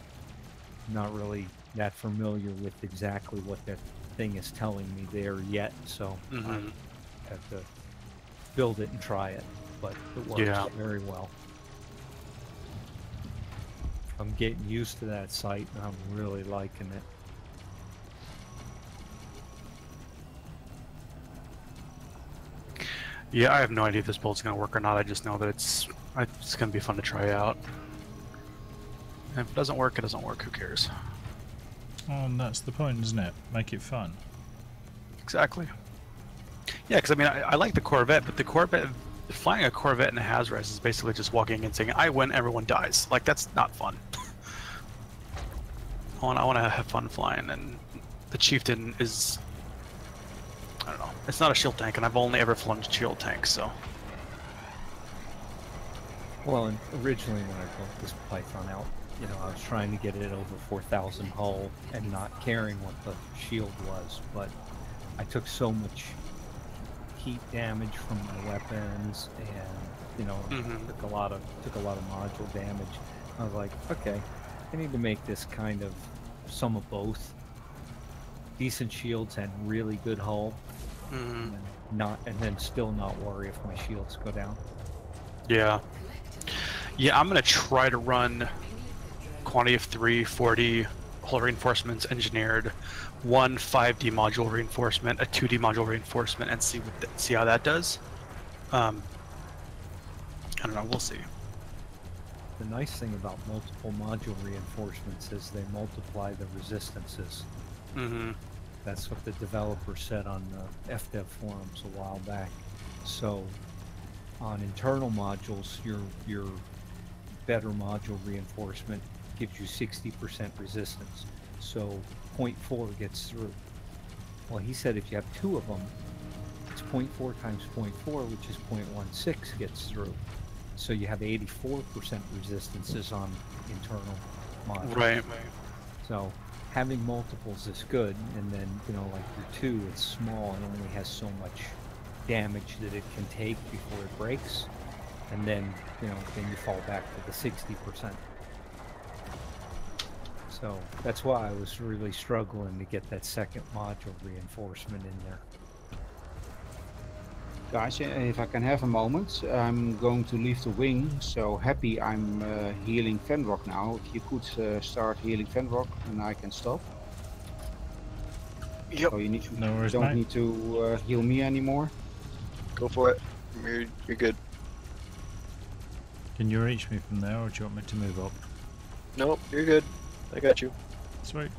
I'm not really that familiar with exactly what that thing is telling me there yet, so I have to build it and try it, but it works very well. I'm getting used to that site, and I'm really liking it.
Yeah, I have no idea if this build's gonna work or not. I just know that it's gonna be fun to try out. And if it doesn't work, it doesn't work. Who cares?
Oh, and that's the point, isn't it? Make it fun.
Exactly. Yeah, because I mean, I like the Corvette, but the Corvette, flying a Corvette in a Haz-Res is basically just walking in and saying, "I win, everyone dies." Like, that's not fun. I want to have fun flying, and the Chieftain is, I don't know, it's not a shield tank, and I've only ever flown shield tanks, so.
Well, and originally when I built this Python out, you know, I was trying to get it over 4,000 hull and not caring what the shield was, but I took so much heat damage from my weapons, and you know, took a lot of module damage. I was like, okay, I need to make this kind of some of both. Decent shields and really good hull, and then still not worry if my shields go down.
Yeah. Yeah, I'm gonna try to run quantity of 3 40 hull reinforcements engineered, 1 5D module reinforcement, a 2D module reinforcement, and see how that does. I don't know. We'll see.
The nice thing about multiple module reinforcements is they multiply the resistances. That's what the developer said on the FDev forums a while back. So on internal modules, your better module reinforcement gives you 60% resistance. So 0.4 gets through. Well, he said if you have 2 of them, it's 0.4 times 0.4, which is 0.16 gets through. So you have 84% resistances on internal modules.
Right.
So having multiples is good, and then, you know, like your 2, it's small and only has so much damage that it can take before it breaks, and then, you know, then you fall back to the 60%. So that's why I was really struggling to get that second module reinforcement in there.
Guys, if I can have a moment, I'm going to leave the wing, so happy I'm healing Fenrock now. If you could start healing Fenrock, and I can stop.
Yep.
So you
No worries,
don't
mate.
need to heal me anymore.
Go for it. You're good.
Can you reach me from there, or do you want me to move up?
Nope, you're good. I got you.
Sweet.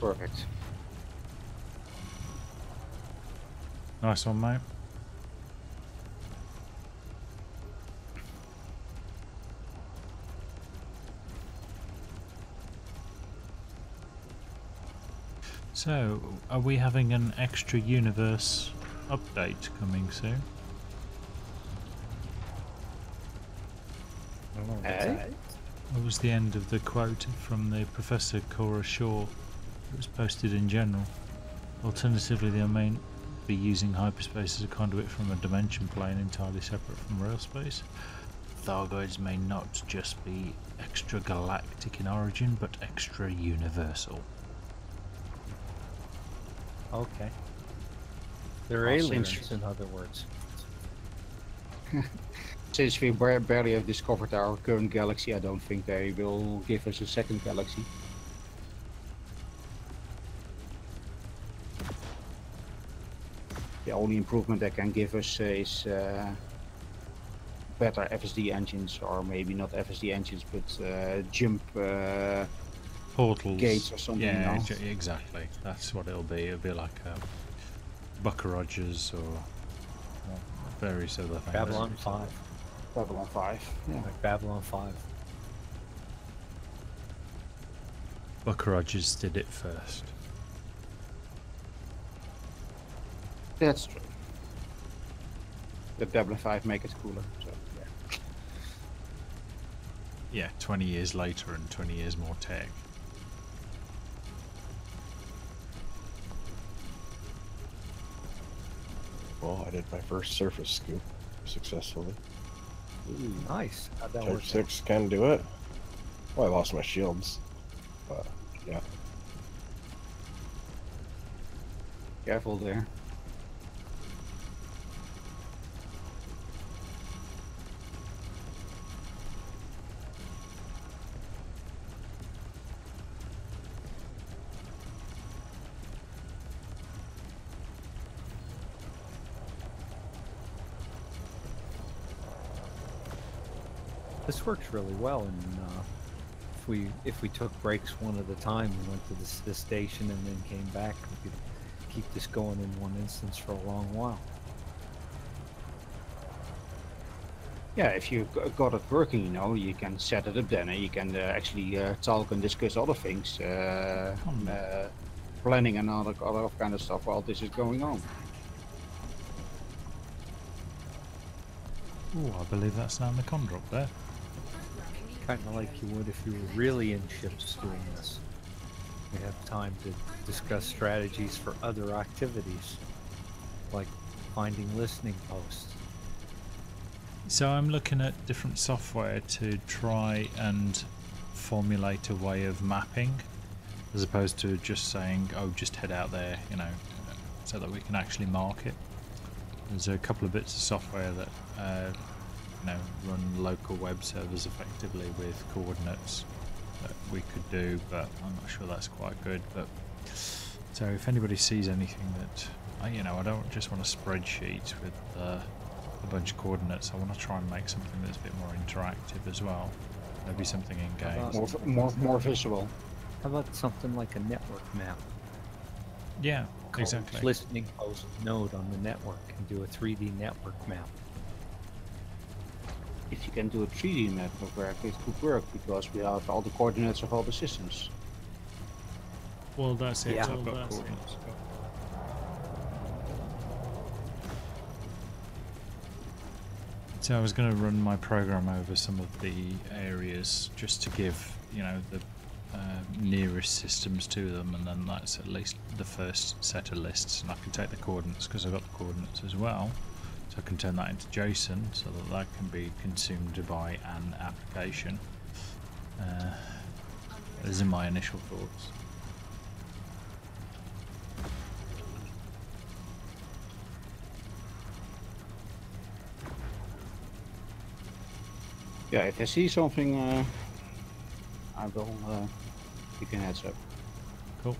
Perfect.
Nice one, mate. So, are we having an extra universe update coming soon? What was the end of the quote from the Professor Cora Shaw? It was posted in general. Alternatively, they may be using hyperspace as a conduit from a dimension plane entirely separate from real space. Thargoids may not just be extragalactic in origin, but extra-universal.
Okay. They're
Well,
aliens,
since-
in other words.
Since we barely have discovered our current galaxy, I don't think they will give us a second galaxy. The only improvement they can give us is better FSD engines, or maybe not FSD engines, but jump
Portals.
gates or something.
Yeah,
you know?
exactly. That's what it'll be. It'll be like Bucker Rogers or various other things.
Babylon 5.
Babylon 5. Yeah.
Like Babylon 5.
Bucker Rogers did it first.
That's true. The Babylon 5 make it cooler. So, yeah.
Yeah, 20 years later and 20 years more tech.
Well, I did my first surface scoop successfully.
Nice. How'd that
Type
work?
6 can do it. Well, I lost my shields. But, yeah.
Careful there.
This works really well, and if we took breaks one at a time and went to this station and then came back, we could keep this going in one instance for a long while.
Yeah, if you got it working, you know, you can set it up then, and you can actually talk and discuss other things, planning and other kind of stuff while this is going on.
Ooh, I believe that's now in the con drop there.
Kind of like you would if you were really in ships doing this. We have time to discuss strategies for other activities, like finding listening posts.
So I'm looking at different software to try and formulate a way of mapping, as opposed to just saying, oh, just head out there, you know, so that we can actually mark it. There's a couple of bits of software that you know, run local web servers effectively with coordinates that we could do, but I'm not sure that's quite good. But so if anybody sees anything that, you know, I don't just want a spreadsheet with a bunch of coordinates. I want to try and make something that's a bit more interactive as well. Maybe something in game.
More visual.
How about something like a network map?
Yeah,
Call
exactly.
each listening post node on the network and do a 3D network map.
If you can do a 3D network, it could work because we have all the coordinates of all the systems.
Well, that's it.
Yeah.
I've got coordinates. So I was going to run my program over some of the areas just to give, you know, the nearest systems to them, and then that's at least the first set of lists. And I can take the coordinates because I've got the coordinates as well, so I can turn that into JSON so that that can be consumed by an application. Those are my initial thoughts.
Yeah, if I see something, I will give you a heads up.
Cool.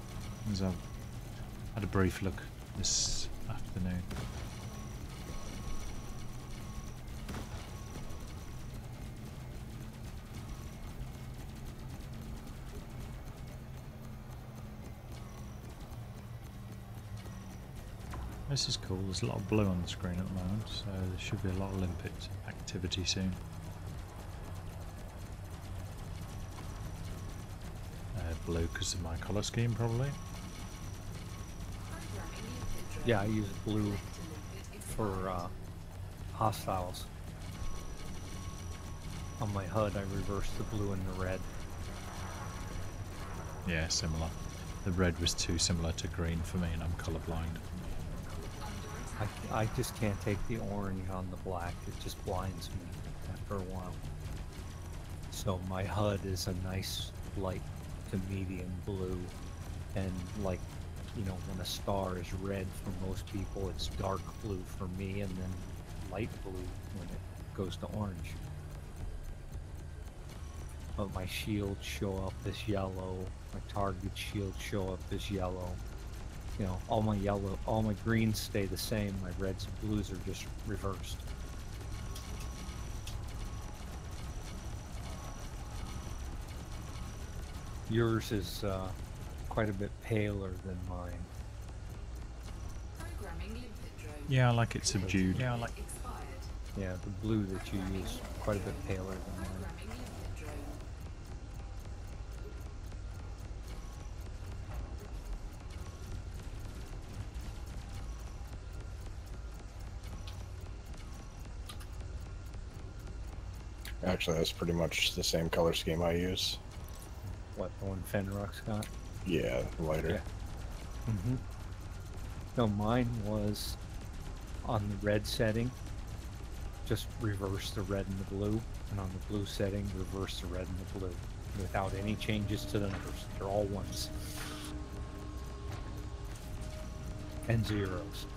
As I've had a brief look this afternoon. This is cool. There's a lot of blue on the screen at the moment, so there should be a lot of limpet activity soon. Blue because of my colour scheme, probably.
Yeah, I use blue for hostiles. On my HUD, I reverse the blue and the red.
Yeah, similar. The red was too similar to green for me, and I'm colourblind.
I just can't take the orange on the black. It just blinds me after a while. So my HUD is a nice light to medium blue, and like, you know, when a star is red for most people, it's dark blue for me, and then light blue when it goes to orange. But my shields show up as yellow, my target shields show up as yellow. You know, all my greens stay the same, my reds and blues are just reversed. Yours is quite a bit paler than mine.
Yeah, I like it subdued.
Yeah, the blue that you use quite a bit paler than mine.
Actually, that's pretty much the same color scheme I use.
What, the one Fenrock's got?
Yeah, lighter.
Yeah. No, mine was on the red setting, just reverse the red and the blue, and on the blue setting, reverse the red and the blue, without any changes to the numbers. They're all ones. And zeros.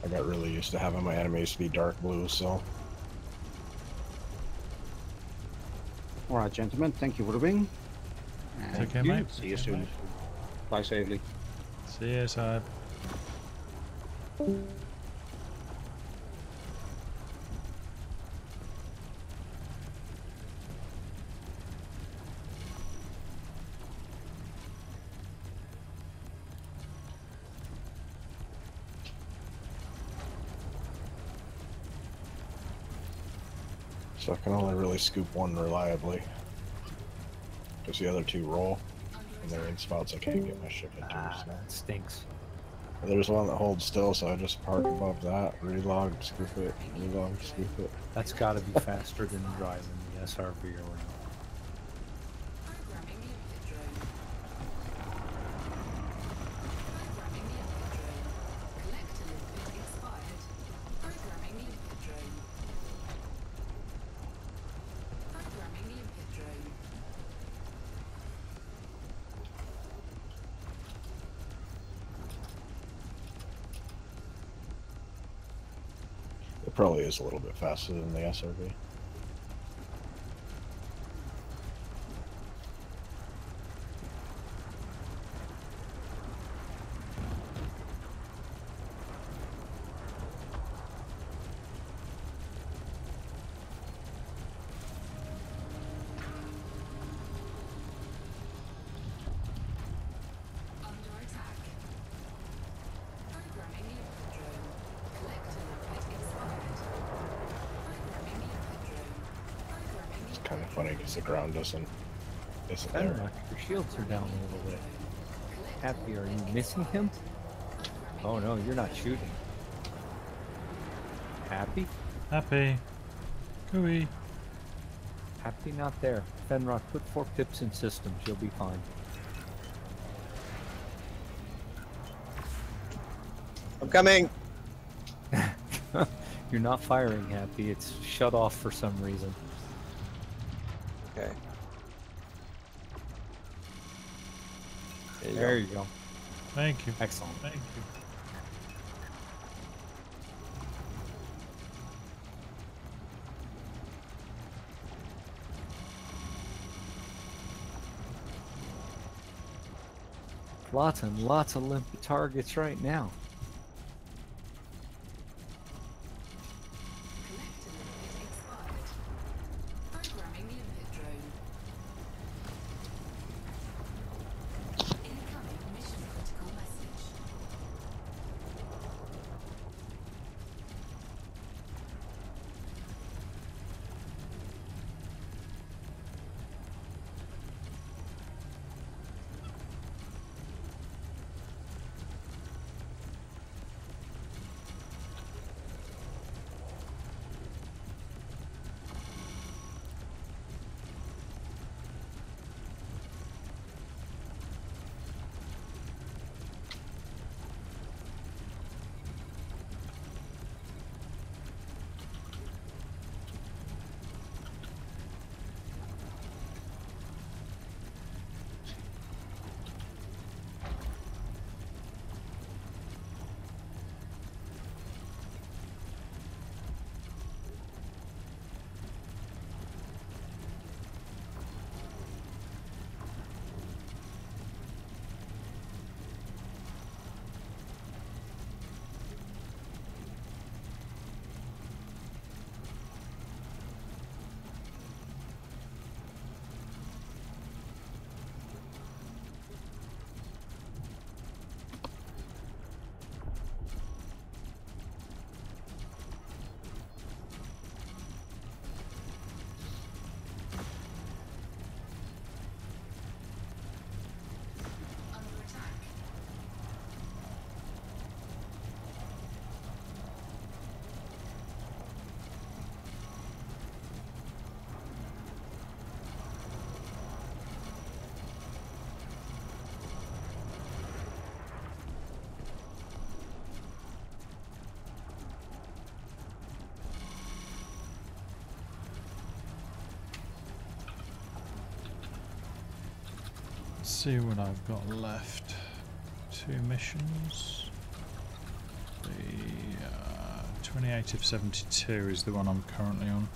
I got really used to having my enemies be dark blue, so.
Alright, gentlemen, thank you for the wing.
It's okay, mate.
See you soon. Fly safely.
See you, Saab.
So I can only really scoop one reliably. Because the other two roll, and they're in spots I can't get my ship into.
Ah,
So.
that stinks.
There's one that holds still, so I just park above that, relog, scoop it, relog, scoop it.
That's gotta be faster than driving the SRV around.
It probably is a little bit faster than the SRV. Kind of funny because the ground isn't there.
Fenrock, your shields are down a little bit. Happy, are you missing him? Oh no, you're not shooting. Happy?
Happy. Cooey.
Happy not there. Fenrock, put 4 pips in systems, you'll be fine.
I'm coming.
You're not firing, Happy. It's shut off for some reason.
Okay.
There you go.
Thank you.
Excellent.
Thank you.
Lots and lots of limpet targets right now.
Let's see what I've got left. 2 missions. The 28 of 72 is the one I'm currently on.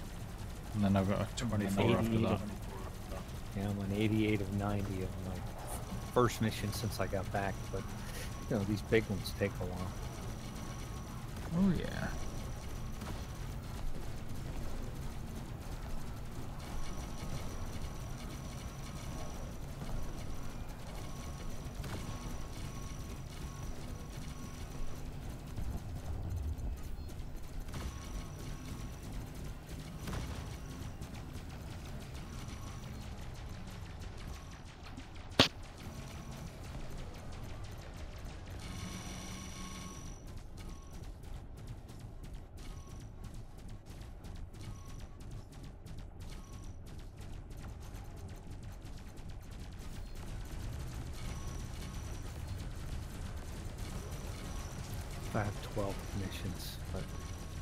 And then I've got a 24 after that.
Yeah, I'm on 88 of 90 of my first mission since I got back, but you know, these big ones take a while.
Oh yeah.
I have 12 missions, but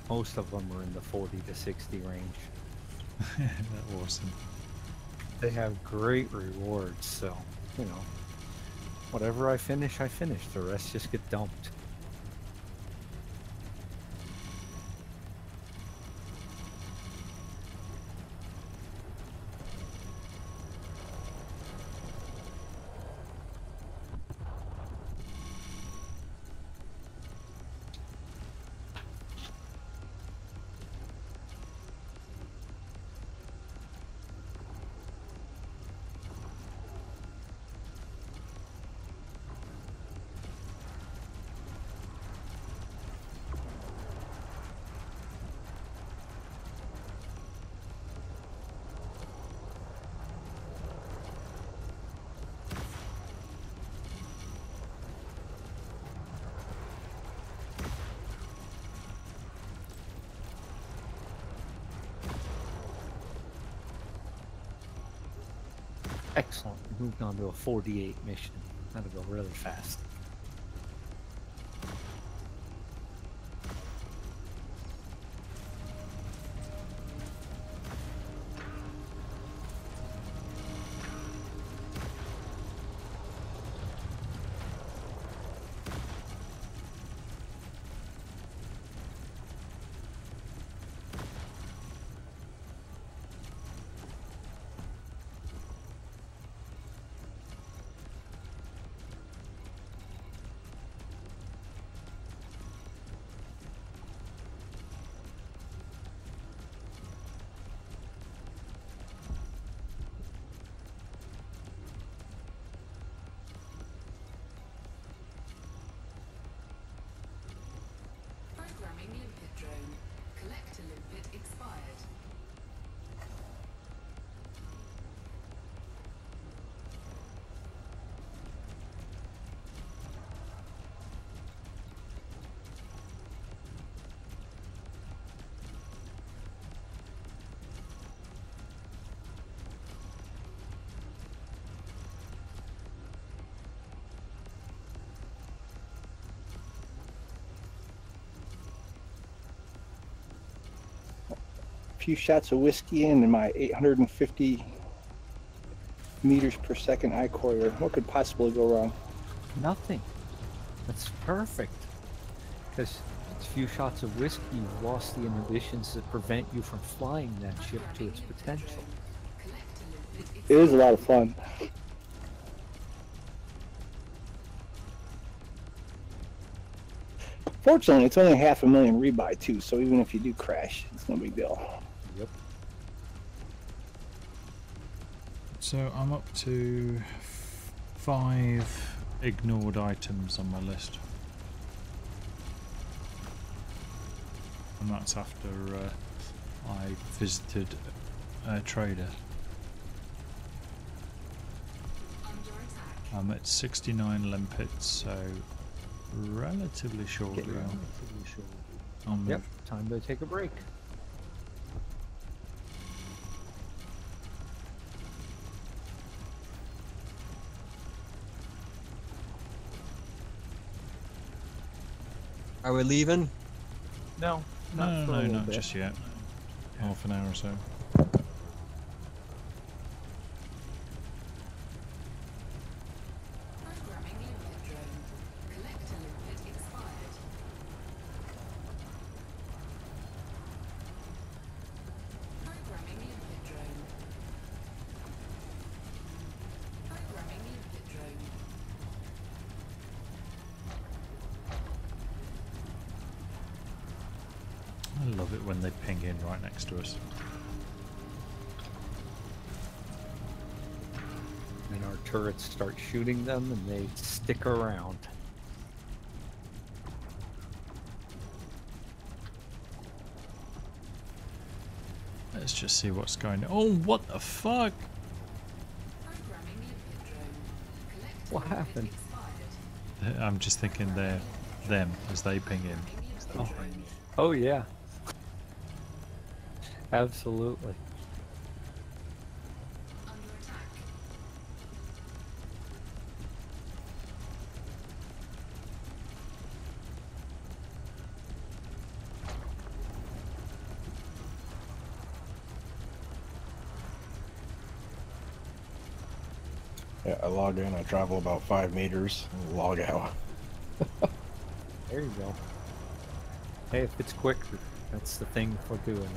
most of them are in the 40 to 60 range.
That's awesome.
They have great rewards, so, you know, whatever I finish, I finish. The rest just get dumped. Excellent. We moved on to a 48 mission. That'll go really fast.
Programming limpet drone. Collector limpet expired.
Few shots of whiskey in and my 850 meters per second I-Courier. What could possibly go wrong?
Nothing. That's perfect. Because it's a few shots of whiskey, you've lost the inhibitions that prevent you from flying that ship to its potential.
It is a lot of fun. Fortunately, it's only 500,000 rebuy too, so even if you do crash, it's no big deal.
Yep.
So I'm up to 5 ignored items on my list. And that's after I visited a trader. I'm at 69 limpets, so relatively shortly.
Yep, time to take a break.
Are we leaving?
No,
No,
for a little
not
bit.
just yet. Half an hour or so. love it when they ping in right next to us.
And our turrets start shooting them and they stick around.
Let's just see what's going on. Oh, what the fuck?
Programming limpet drone. Collect
What
limpet
happened?
expired.
I'm just thinking they're them as they ping in.
Oh, oh yeah. Absolutely.
Under attack.
Yeah, I log in, I travel about 5 meters, and log out.
There you go. Hey, if it's quicker, that's the thing for doing it.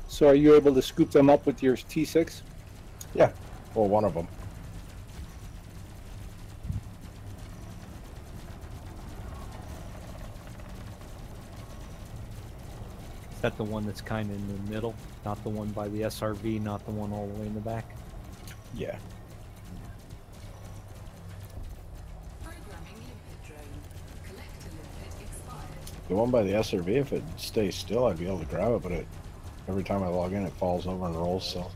So are you able to scoop them up with your T6?
Yeah, well, one of them.
Is that the one that's kind of in the middle? Not the one by the SRV, not the one all the way in the back?
Yeah.
Programming limpet drone. Collect limpet expired.
The one by the SRV, if it stays still, I'd be able to grab it, but every time I log in, it falls over and rolls, so...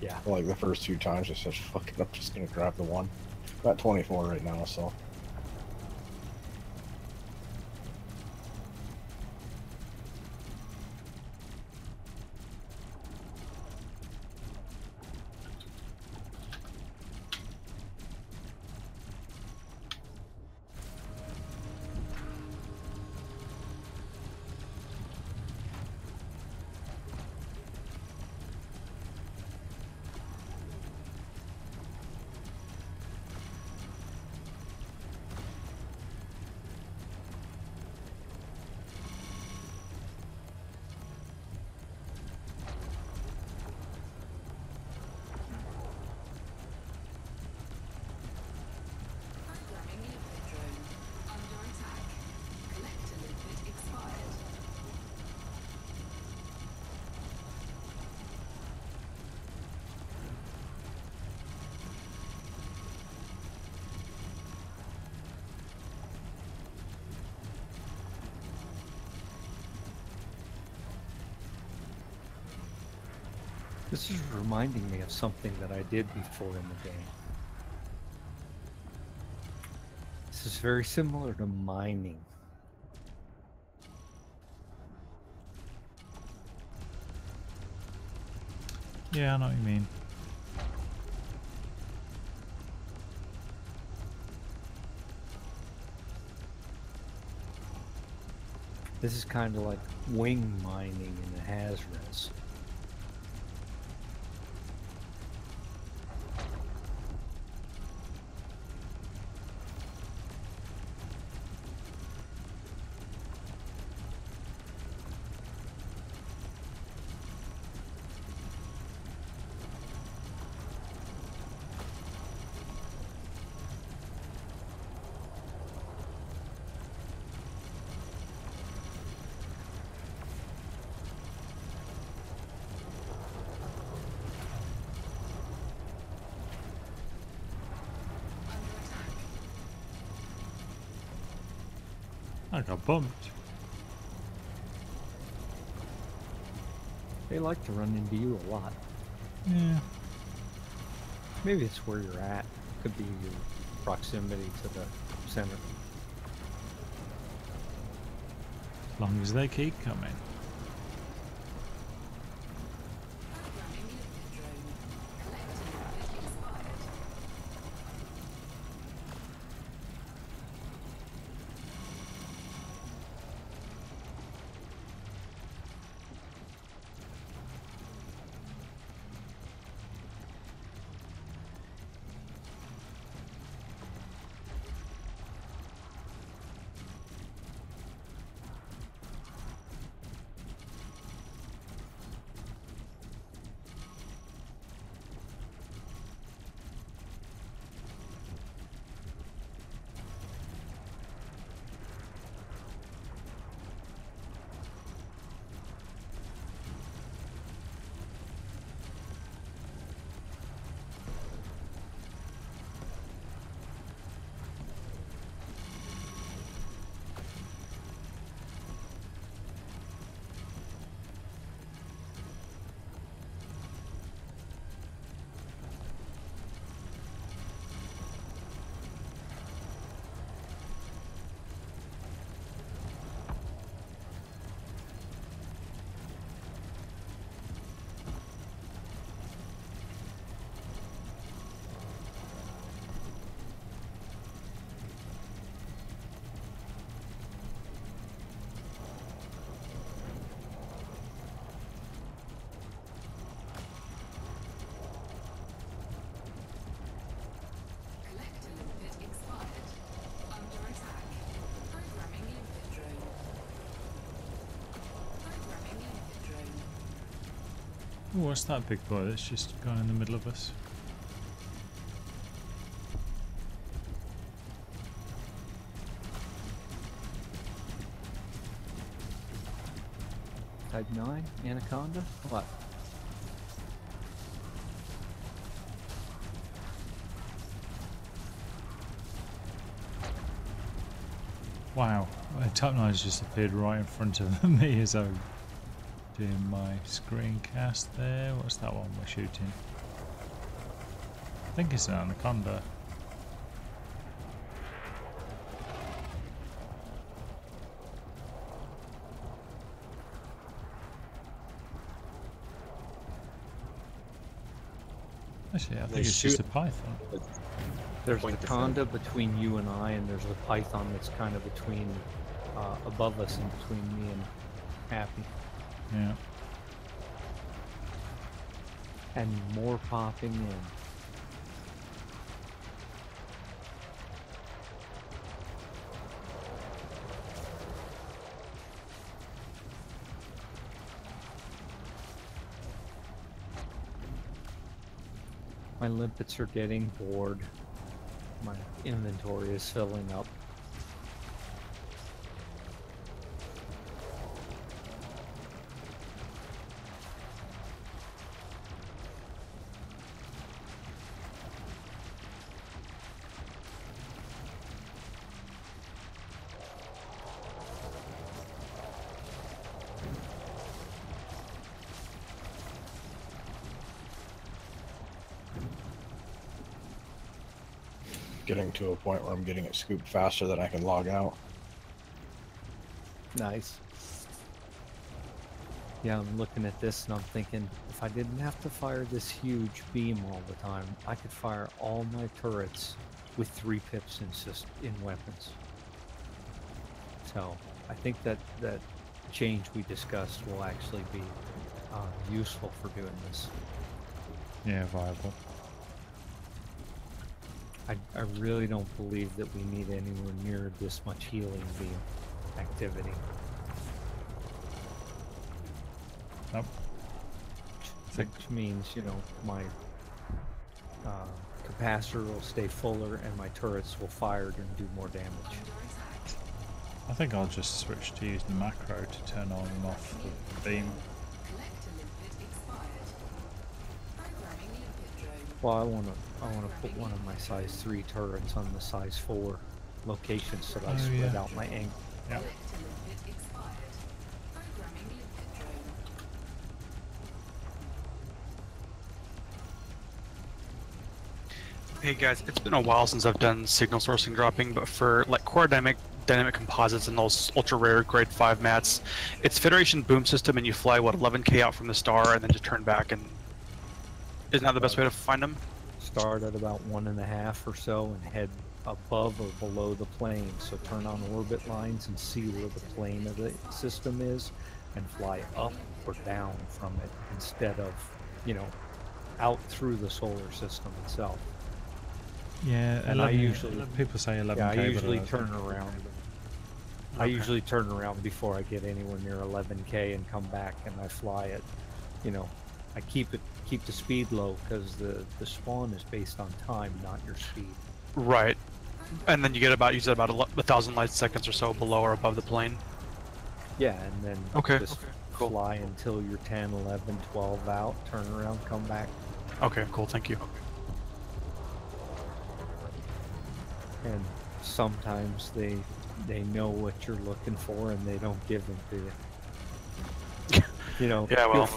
Yeah.
Like the first 2 times, I said, fuck it, I'm just gonna grab the one. I'm at 24 right now, so...
Programming limpet drone. Under attack. Collect limpet expired.
This is reminding me of something that I did before in the game. This is very similar to mining.
Yeah, I know what you mean.
This is kind of like wing mining in the Haz-Res.
I got bumped.
They like to run into you a lot.
Yeah.
Maybe it's where you're at. Could be your proximity to the center.
As long as they keep coming.
Programming limpet drone. Collect limpet expired.
Ooh, what's that big boy that's just gone in the middle of us?
Type 9? Anaconda? What?
Wow, Type 9's just appeared right in front of me as I'm doing my screencast there. What's that one we're shooting? I think it's an anaconda. Actually, I think it's just a python.
There's
Point
the
the front.
conda between you and I, and there's the python that's kind of between, above us and between me and Happy.
Yeah.
And more popping in. My limpets are getting bored. My inventory is filling up.
Getting to a point where I'm getting it scooped faster than I can log out.
Nice. Yeah, I'm looking at this and I'm thinking, if I didn't have to fire this huge beam all the time, I could fire all my turrets with 3 pips in weapons. So, I think that change we discussed will actually be useful for doing this.
Yeah, viable.
I really don't believe that we need anywhere near this much healing beam activity.
Nope.
Which means, you know, my capacitor will stay fuller and my turrets will fire and do more damage.
I think I'll just switch to using macro to turn on and off the beam.
Well, I wanna put one of my size 3 turrets on the size 4 location so that I spread out my angle.
Yeah.
Hey guys, it's been a while since I've done signal sourcing dropping, but for like core dynamic composites and those ultra rare grade 5 mats, it's Federation boom system and you fly what 11k out from the star and then just turn back, and isn't that the best way to find them?
Start at about 1.5 or so and head above or below the plane. So turn on orbit lines and see where the plane of the system is and fly up or down from it instead of, you know, out through the solar system itself.
Yeah,
And I usually
people say 11k.
Yeah, I
but
usually
11.
turn around. I usually turn around before I get anywhere near 11k and come back, and I fly it. You know, I keep the speed low because the spawn is based on time, not your speed.
Right. And then you get about 1,000 light seconds or so below or above the plane.
Yeah, and then
Okay,
just
okay, cool.
fly until you're 10, 11, 12 out, turn around, come back.
Okay, cool, thank you.
And sometimes they know what you're looking for and they don't give them to you. You know,
Yeah, well.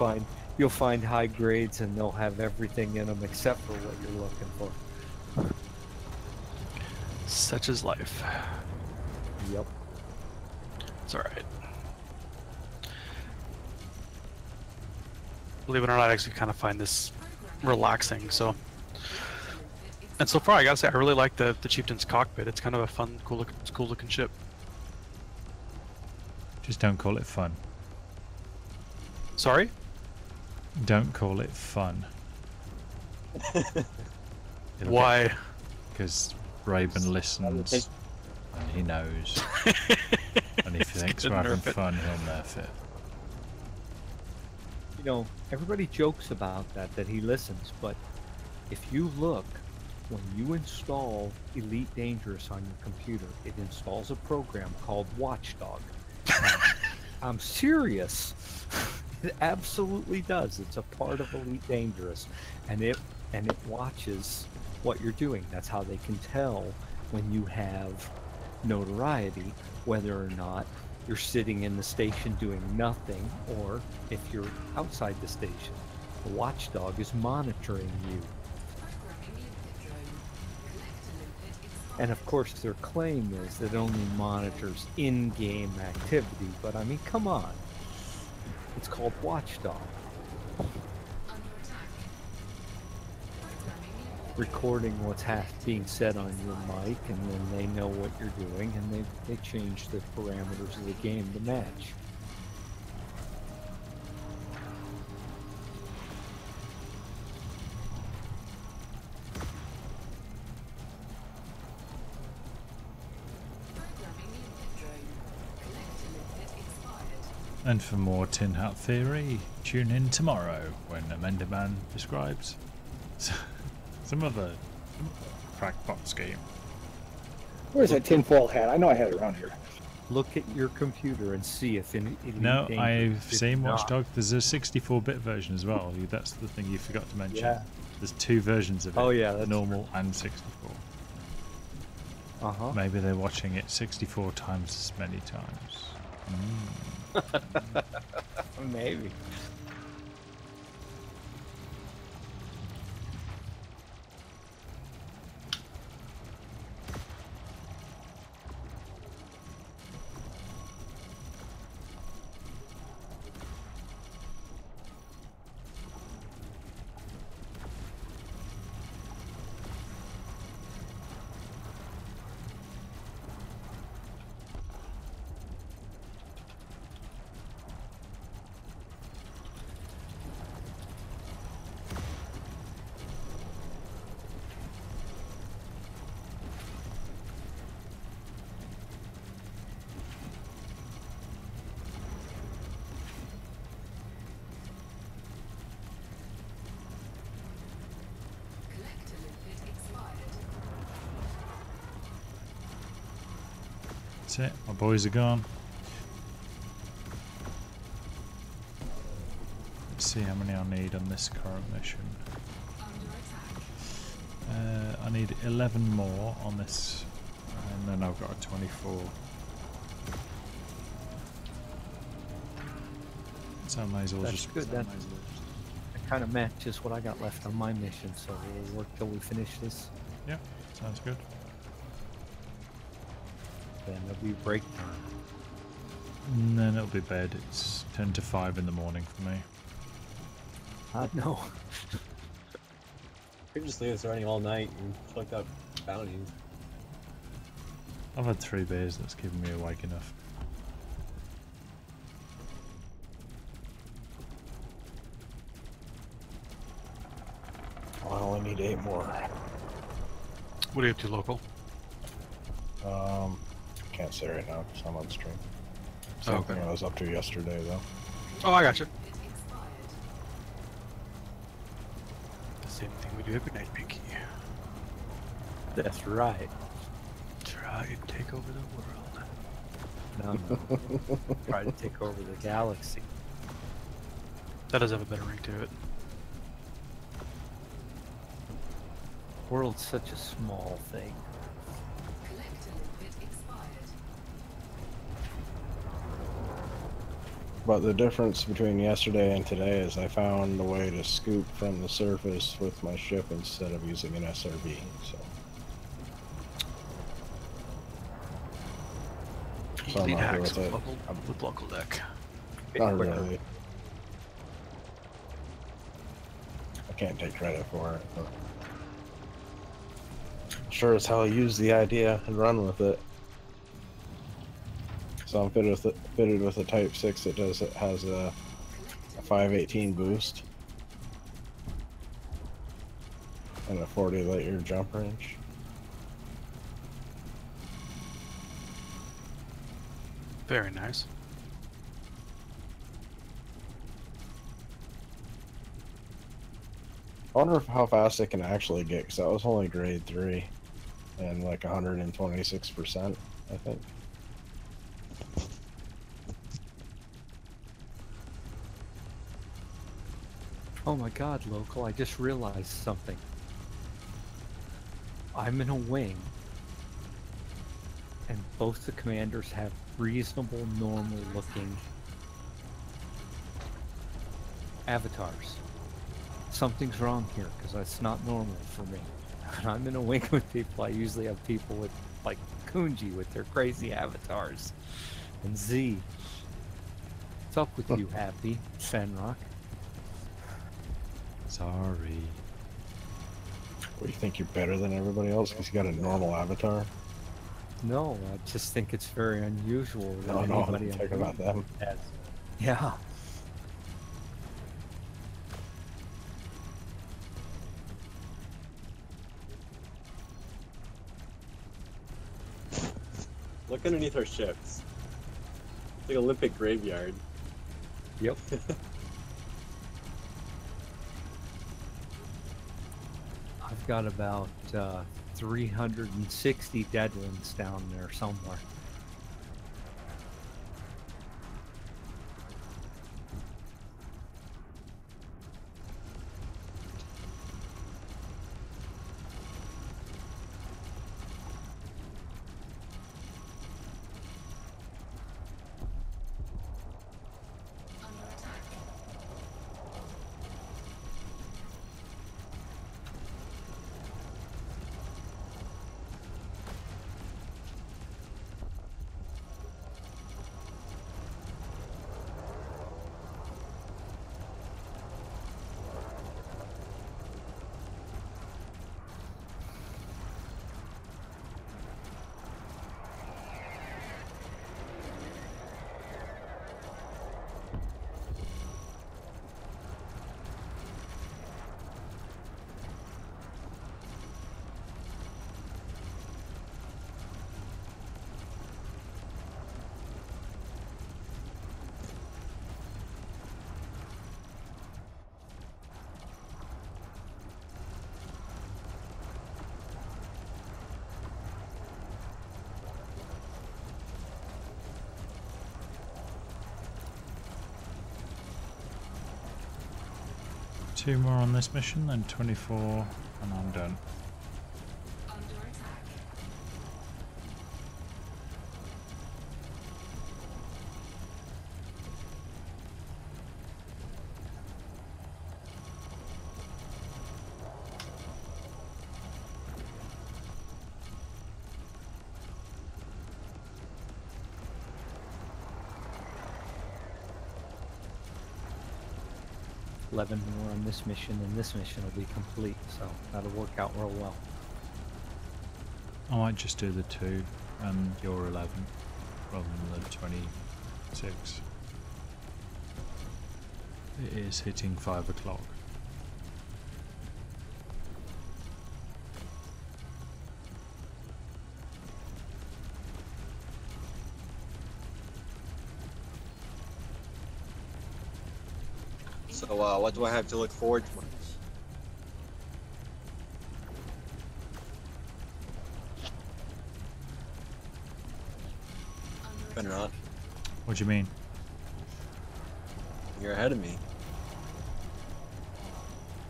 you'll find high grades and they'll have everything in them except for what you're looking for.
Such is life.
Yep.
It's alright. Believe it or not, I actually kind of find this relaxing, so. And so far, I gotta say, I really like the Chieftain's cockpit. It's kind of a fun, cool looking ship.
Just don't call it fun.
Sorry?
Don't call it fun.
Why?
Because Raven listens and he knows. And if he thinks we're
gonna
having
nerf it.
fun, he'll nerf it.
You
know, everybody jokes about that he listens, but if you look, when you install Elite Dangerous on your computer, it installs a program called Watchdog. I'm serious. It absolutely does. It's a part of Elite Dangerous, and it watches what you're doing. That's how they can tell when you have notoriety, whether or not you're sitting in the station doing nothing, or if you're outside the station. The Watchdog is monitoring you. And of course, their claim is that it only monitors in-game activity, but I mean, come on. It's called Watchdog. Recording what's being said on your mic, and then they know what you're doing, and they change the parameters of the game to match.
And for more Tin Hat Theory, tune in tomorrow when Amanda Man describes some other crackpot scheme.
Where's that tinfoil hat? I know I had it around here.
Look at your computer and see if
No, I've seen Watchdog. There's a 64-bit version as well. That's the thing you forgot to mention.
Yeah.
There's two versions of it.
Oh yeah, that's
normal and 64.
Uh-huh.
Maybe they're watching it 64 times as many times.
Maybe.
That's it. My boys are gone. Let's see how many I need on this current mission. I need 11 more on this, and then I've got a 24. So I may as well
That's
just.
good. That kind of matches what I got left on my mission, so we'll work till we finish this.
Yeah, sounds good.
Then there'll be break time.
And then it'll be bed. It's 10 to 5 in the morning for me.
No.
You could just leave us running all night and collect up bounties.
I've had 3 beers. That's keeping me awake enough.
I only need 8 more.
What are you up to, local?
Can't say right now because I'm on stream.
Oh,
Something
okay.
I was up to yesterday though.
Oh, I got you. The same thing we do every night, Pinky.
That's right.
Try and take over the world.
No. Try to take over the galaxy.
That does have a better ring to it.
World's such a small thing.
But the difference between yesterday and today is I found a way to scoop from the surface with my ship instead of using an SRB. So I'm
Elite
not here
hacks
with it.
with local deck.
Not really. I can't take credit for it. But sure as hell use the idea and run with it. So I'm fitted with a Type 6 that has a 518 boost and a 40 light year jump range.
Very nice.
wonder how fast it can actually get, because that was only grade 3 and like 126%, I think.
Oh my god, Local, I just realized something. I'm in a wing, and both the commanders have reasonable, normal-looking avatars. Something's wrong here, because that's not normal for me. When I'm in a wing with people, I usually have people with, like, Kunji with their crazy avatars. And Z. What's up with you, Happy? Fenrock?
Sorry.
What, do you think you're better than everybody else because you got a normal avatar?
No, I just think it's very unusual that
No,
anybody
I'm talking about them.
has. Yeah.
Look underneath our ships. It's like Olympic graveyard.
Yep. I've got about 360 dead ones down there somewhere.
Two more on this mission, then 24, and I'm done.
Under attack.
$11 more on this mission, and this mission will be complete, so that'll work out real well.
I might just do the 2 and your 11 rather than the 26. It is hitting 5 o'clock.
So, what do I have to look forward to? Fenrod,
What do you mean?
you're ahead of me.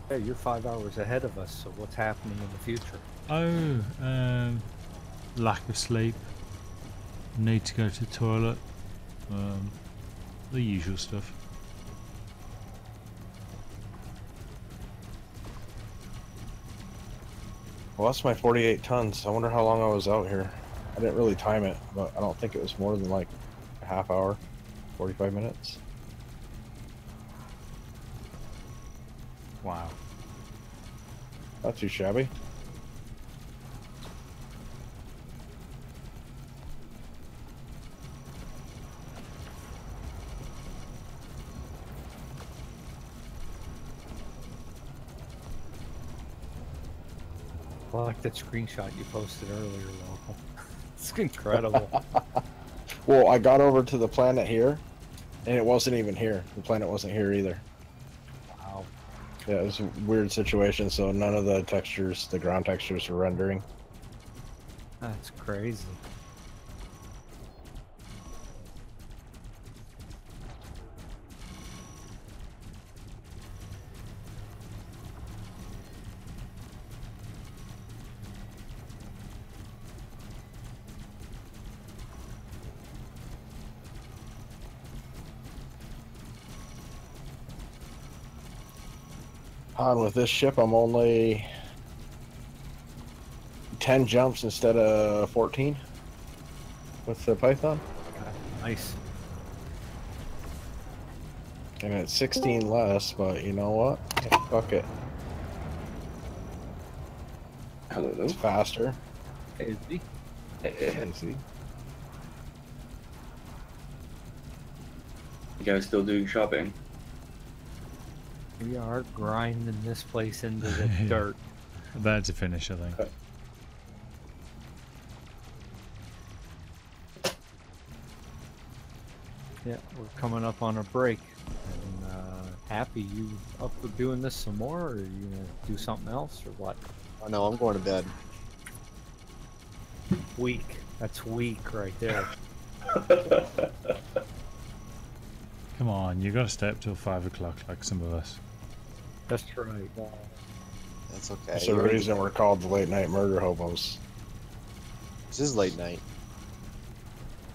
Hey, you're 5 hours ahead of us, so what's happening in the future?
Oh, lack of sleep. Need to go to the toilet. The usual stuff.
Well, that's my 48 tons. I wonder how long I was out here. I didn't really time it, but I don't think it was more than like a half hour, 45 minutes.
Wow.
Not too shabby.
I like that screenshot you posted earlier, Local. It's incredible.
Well, I got over to the planet here, and it wasn't even here. The planet wasn't here either.
Wow.
Yeah, it was a weird situation, so none of the textures, the ground textures, were rendering.
That's crazy.
On with this ship, I'm only 10 jumps instead of 14 with the Python.
Nice.
And it's 16 less, but you know what? Yeah, fuck it.
Hello.
It's faster.
Easy.
Easy.
You guys still doing shopping?
We are grinding this place into the dirt.
About to finish, I think.
Yeah, we're coming up on a break. And Happy, you up for doing this some more, or are you gonna do something else, or what?
Oh no, I'm going to bed.
Weak. That's weak right there.
Come on, you got to stay up till 5 o'clock like some of us.
That's right.
That's okay.
That's the reason we're called the late night murder hobos.
This is late night.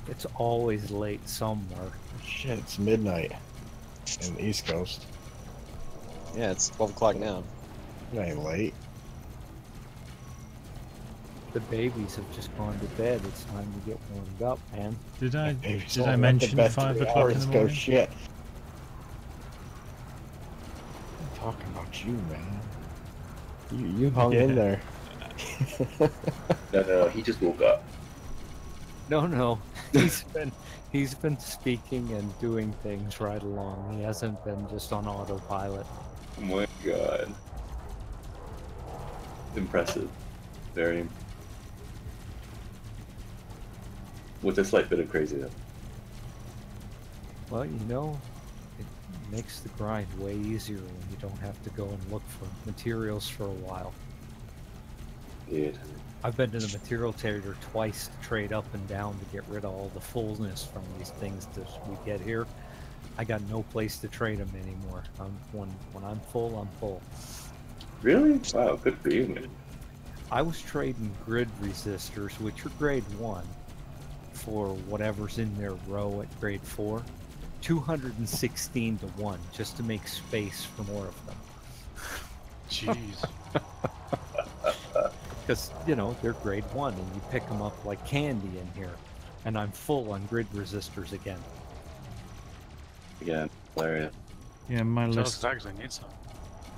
It's always late somewhere.
Shit, it's midnight in the East Coast.
Yeah, it's 12 o'clock now.
It ain't late.
The babies have just gone to bed. It's time to get warmed up, man.
Did I
Baby's
did
only
I
went to
mention
bed
5
3
o'clock in
hours
the
ago.
morning?
Shit. I'm talking about you, man. You hung in there.
No, he just woke up.
No. He's been speaking and doing things right along. He hasn't been just on autopilot.
Oh my god. Impressive. Very. With a slight bit of crazy though.
Well, you know, it makes the grind way easier when you don't have to go and look for materials for a while.
Yeah.
I've been to the material trader twice to trade up and down to get rid of all the fullness from these things that we get here. I got no place to trade them anymore. When I'm full, I'm full.
Really? Wow, good for you, man.
I was trading grid resistors, which are grade 1, for whatever's in their row at grade 4. 216 to 1, just to make space for more of them.
Jeez.
Because, you know, they're grade 1, and you pick them up like candy in here. And I'm full on grid resistors again.
Again, hilarious.
Yeah, my
Tell us
list
exactly, I need some.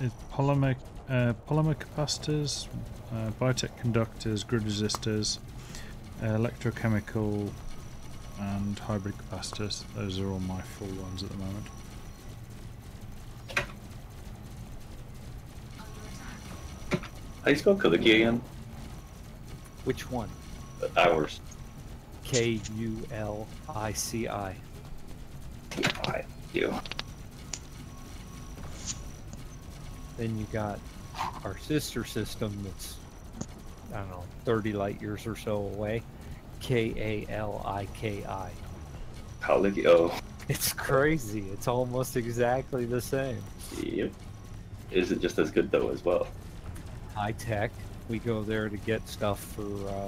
is polymer capacitors, biotech conductors, grid resistors, electrochemical, and hybrid capacitors. Those are all my full ones at the moment.
How do you spell Kaliki again?
Which one?
Ours.
Kulici.
You.
Then you got our sister system that's, I don't know, 30 light years or so away. Kaliki.
Kaliki. Oh.
It's crazy. It's almost exactly the same.
Yep. Is it just as good though as well?
High tech. We go there to get stuff for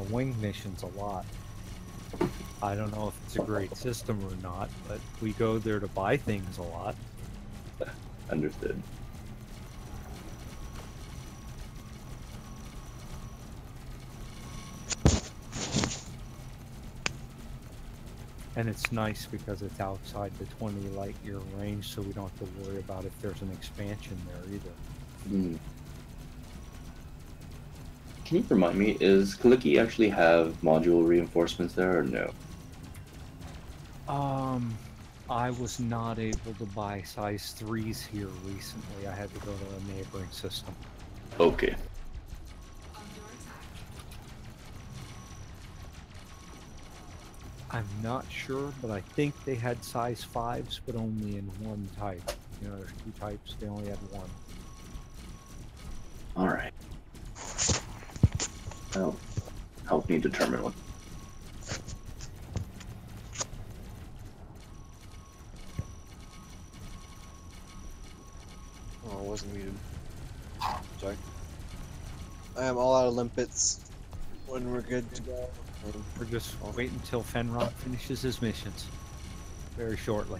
wing missions a lot. I don't know if it's a great system or not, but we go there to buy things a lot.
Understood.
And it's nice because it's outside the 20 light year range, so we don't have to worry about if there's an expansion there either.
Hmm. Can you remind me, is Kaliki actually have module reinforcements there or no?
I was not able to buy size 3s here recently. I had to go to a neighboring system.
Okay.
I'm not sure, but I think they had size 5s, but only in one type. You know, there's 2 types, they only had one.
Alright. Well, help me determine what.
Oh, it wasn't muted. Sorry. I am all out of limpets when we're good to go.
We're just waiting until Fenron finishes his missions. Very shortly.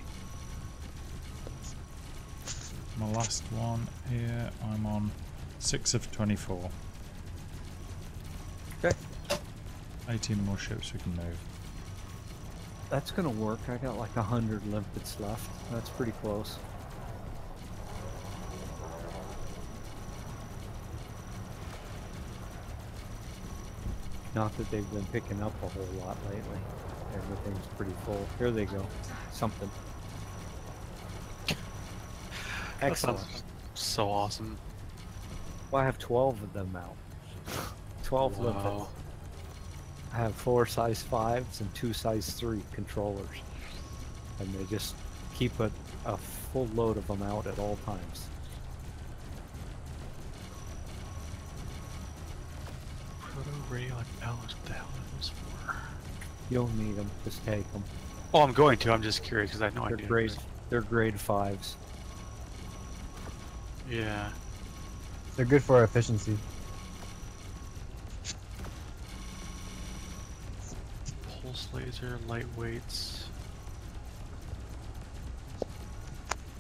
My last one here, I'm on 6 of 24.
Okay.
18 more ships we can move.
That's gonna work. I got like 100 limpets left. That's pretty close. Not that they've been picking up a whole lot lately. Everything's pretty full. Here they go. Something.
That
Excellent.
sounds so awesome.
Well, I have 12 of them out. 12 limpets.
Wow.
I have 4 size 5s and 2 size 3 controllers. And they just keep a full load of them out at all times.
Proto-radiolic pellets, what the hell are those for?
You don't need them. Just take them.
Oh, I'm going to. I'm just curious because I had no
They're
idea.
grade. They're grade 5s.
Yeah.
They're good for our efficiency.
Pulse laser, lightweights.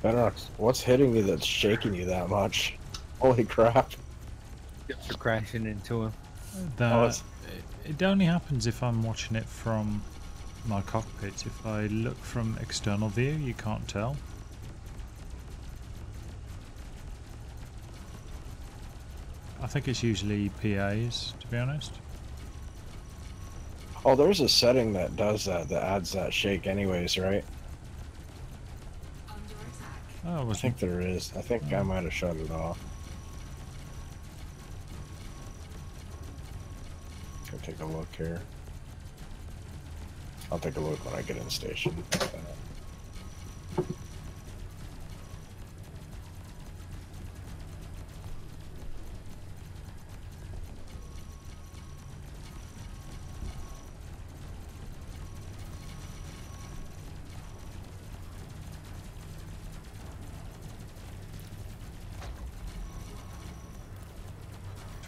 Fenrox, what's hitting you that's shaking you that much? Holy crap.
Ships are crashing into him.
It only happens if I'm watching it from my cockpit. If I look from external view, you can't tell. I think it's usually PAs, to be honest.
Oh, there's a setting that does that, that adds that shake anyways, right?
Oh,
I think there is. I think I might have shut it off. Go take a look here. I'll take a look when I get in station.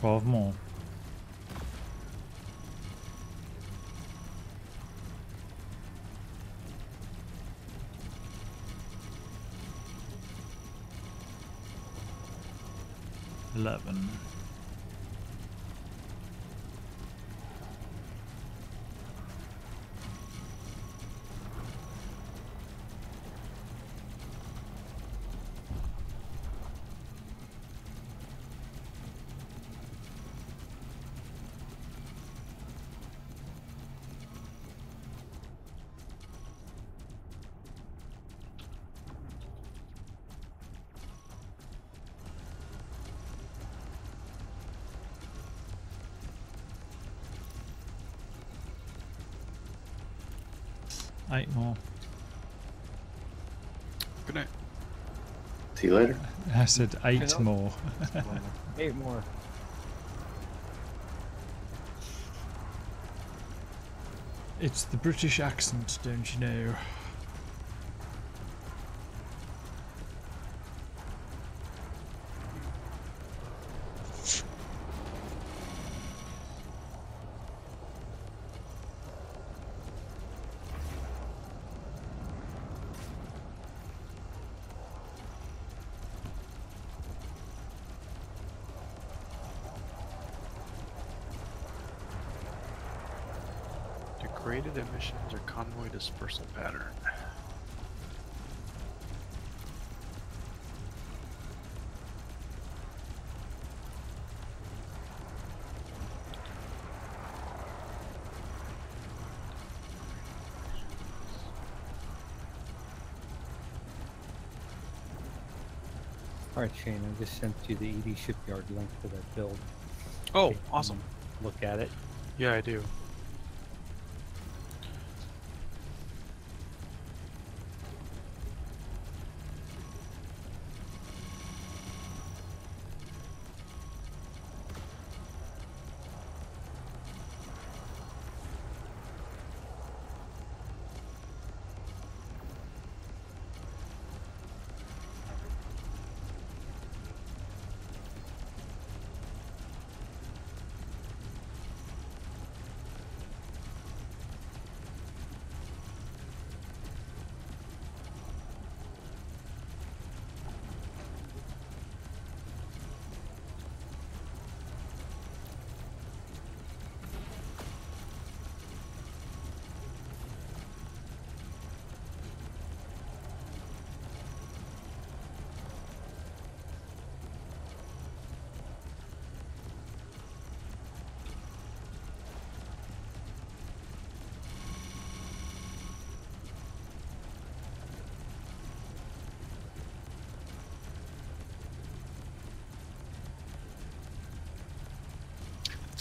12 more. Eleven. Eight more.
Good night.
See you later.
I said eight more.
8 more.
It's the British accent, don't you know?
Degraded emissions or convoy dispersal pattern.
Alright, Shane, I just sent you the ED Shipyard link to that build.
Oh,
Take a
awesome.
Look at it.
Yeah, I do.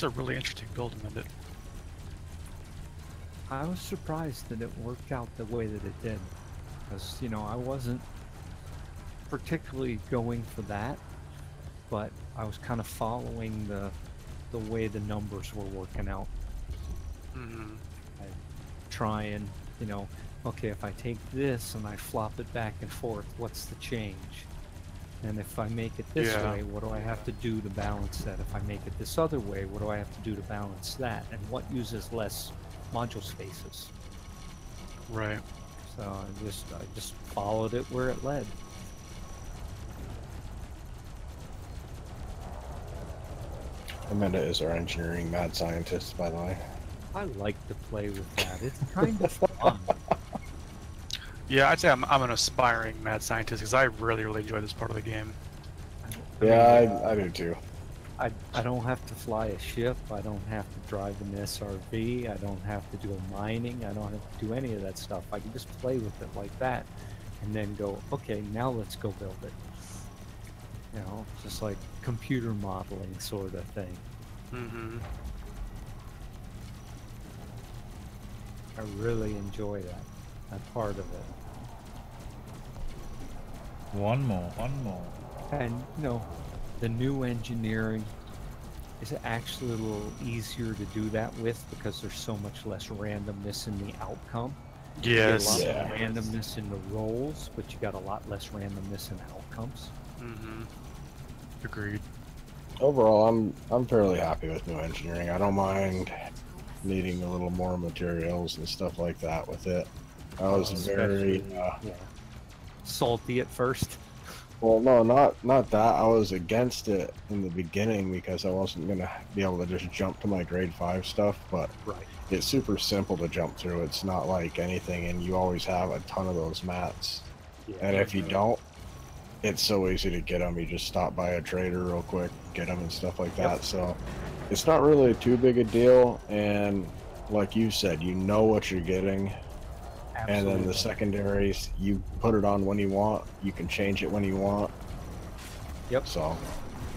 It's a really interesting build, Amended.
I was surprised that it worked out the way that it did. Because, you know, I wasn't particularly going for that, but I was kind of following the way the numbers were working out.
Mm-hmm.
I try and, you know, okay, if I take this and I flop it back and forth, what's the change? And if I make it this way, what do I have to do to balance that? If I make it this other way, what do I have to do to balance that? And what uses less module spaces?
Right.
So I just followed it where it led.
Amanda is our engineering mad scientist, by the way.
I like to play with that. It's kind of fun.
Yeah, I'd say I'm an aspiring mad scientist because I really enjoy this part of the game.
Yeah, I do too.
I don't have to fly a ship. I don't have to drive an SRV. I don't have to do mining. I don't have to do any of that stuff. I can just play with it like that and then go, okay, now let's go build it. You know, just like computer modeling sort of thing.
Mm-hmm.
I really enjoy that part of it.
One more.
And, you know, the new engineering is actually a little easier to do that with because there's so much less randomness in the outcome.
Yes.
You get a lot more randomness in the rolls, but you got a lot less randomness in outcomes.
Mm-hmm. Agreed.
Overall, I'm fairly happy with new engineering. I don't mind needing a little more materials and stuff like that with it. I was very
salty at first.
Well, no, not that. I was against it in the beginning because I wasn't gonna be able to just jump to my grade 5 stuff. But it's super simple to jump through. It's not like anything, and you always have a ton of those mats.
Yeah,
and if you don't, it's so easy to get them. You just stop by a trader real quick, get them and stuff like that. So it's not really too big a deal. And like you said, you know what you're getting. And then the secondaries, you put it on when you want. You can change it when you want.
Yep.
So.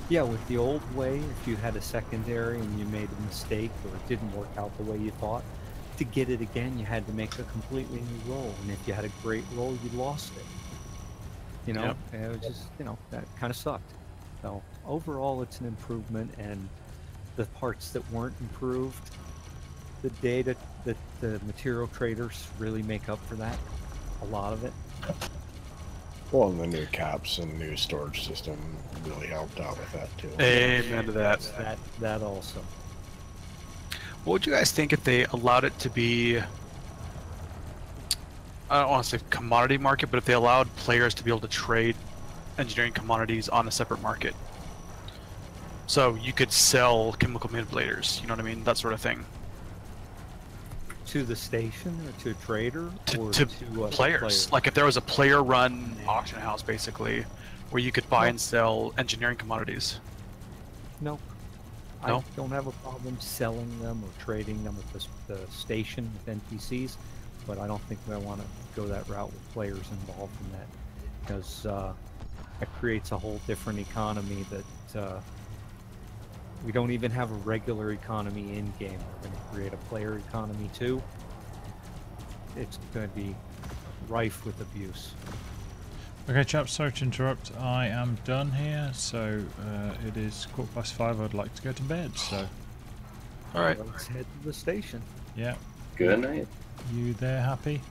Yeah, with the old way, if you had a secondary and you made a mistake or it didn't work out the way you thought, to get it again, you had to make a completely new roll. And if you had a great roll, you lost it. You know, and it was just, you know, that kind of sucked. So overall, it's an improvement, and the parts that weren't improved, the data that the material traders really make up for that, a lot of it.
Well, and the new caps and new storage system really helped out with that too.
Amen to that.
That also.
What would you guys think if they allowed it to be, I don't want to say commodity market, but if they allowed players to be able to trade engineering commodities on a separate market? So you could sell chemical manipulators, you know what I mean? That sort of thing.
To the station or to a trader or
to
players?
Like if there was a player-run auction house, basically, where you could buy and sell engineering commodities.
No.
No?
I don't have a problem selling them or trading them at the station with NPCs, but I don't think I want to go that route with players involved in that, because that creates a whole different economy that we don't even have a regular economy in game. We're going to create a player economy too. It's going to be rife with abuse.
Okay, chaps, sorry to interrupt. I am done here, so it is 5:15. I'd like to go to bed. So,
all right,
let's head to the station.
Yeah.
Good night.
You there, Happy?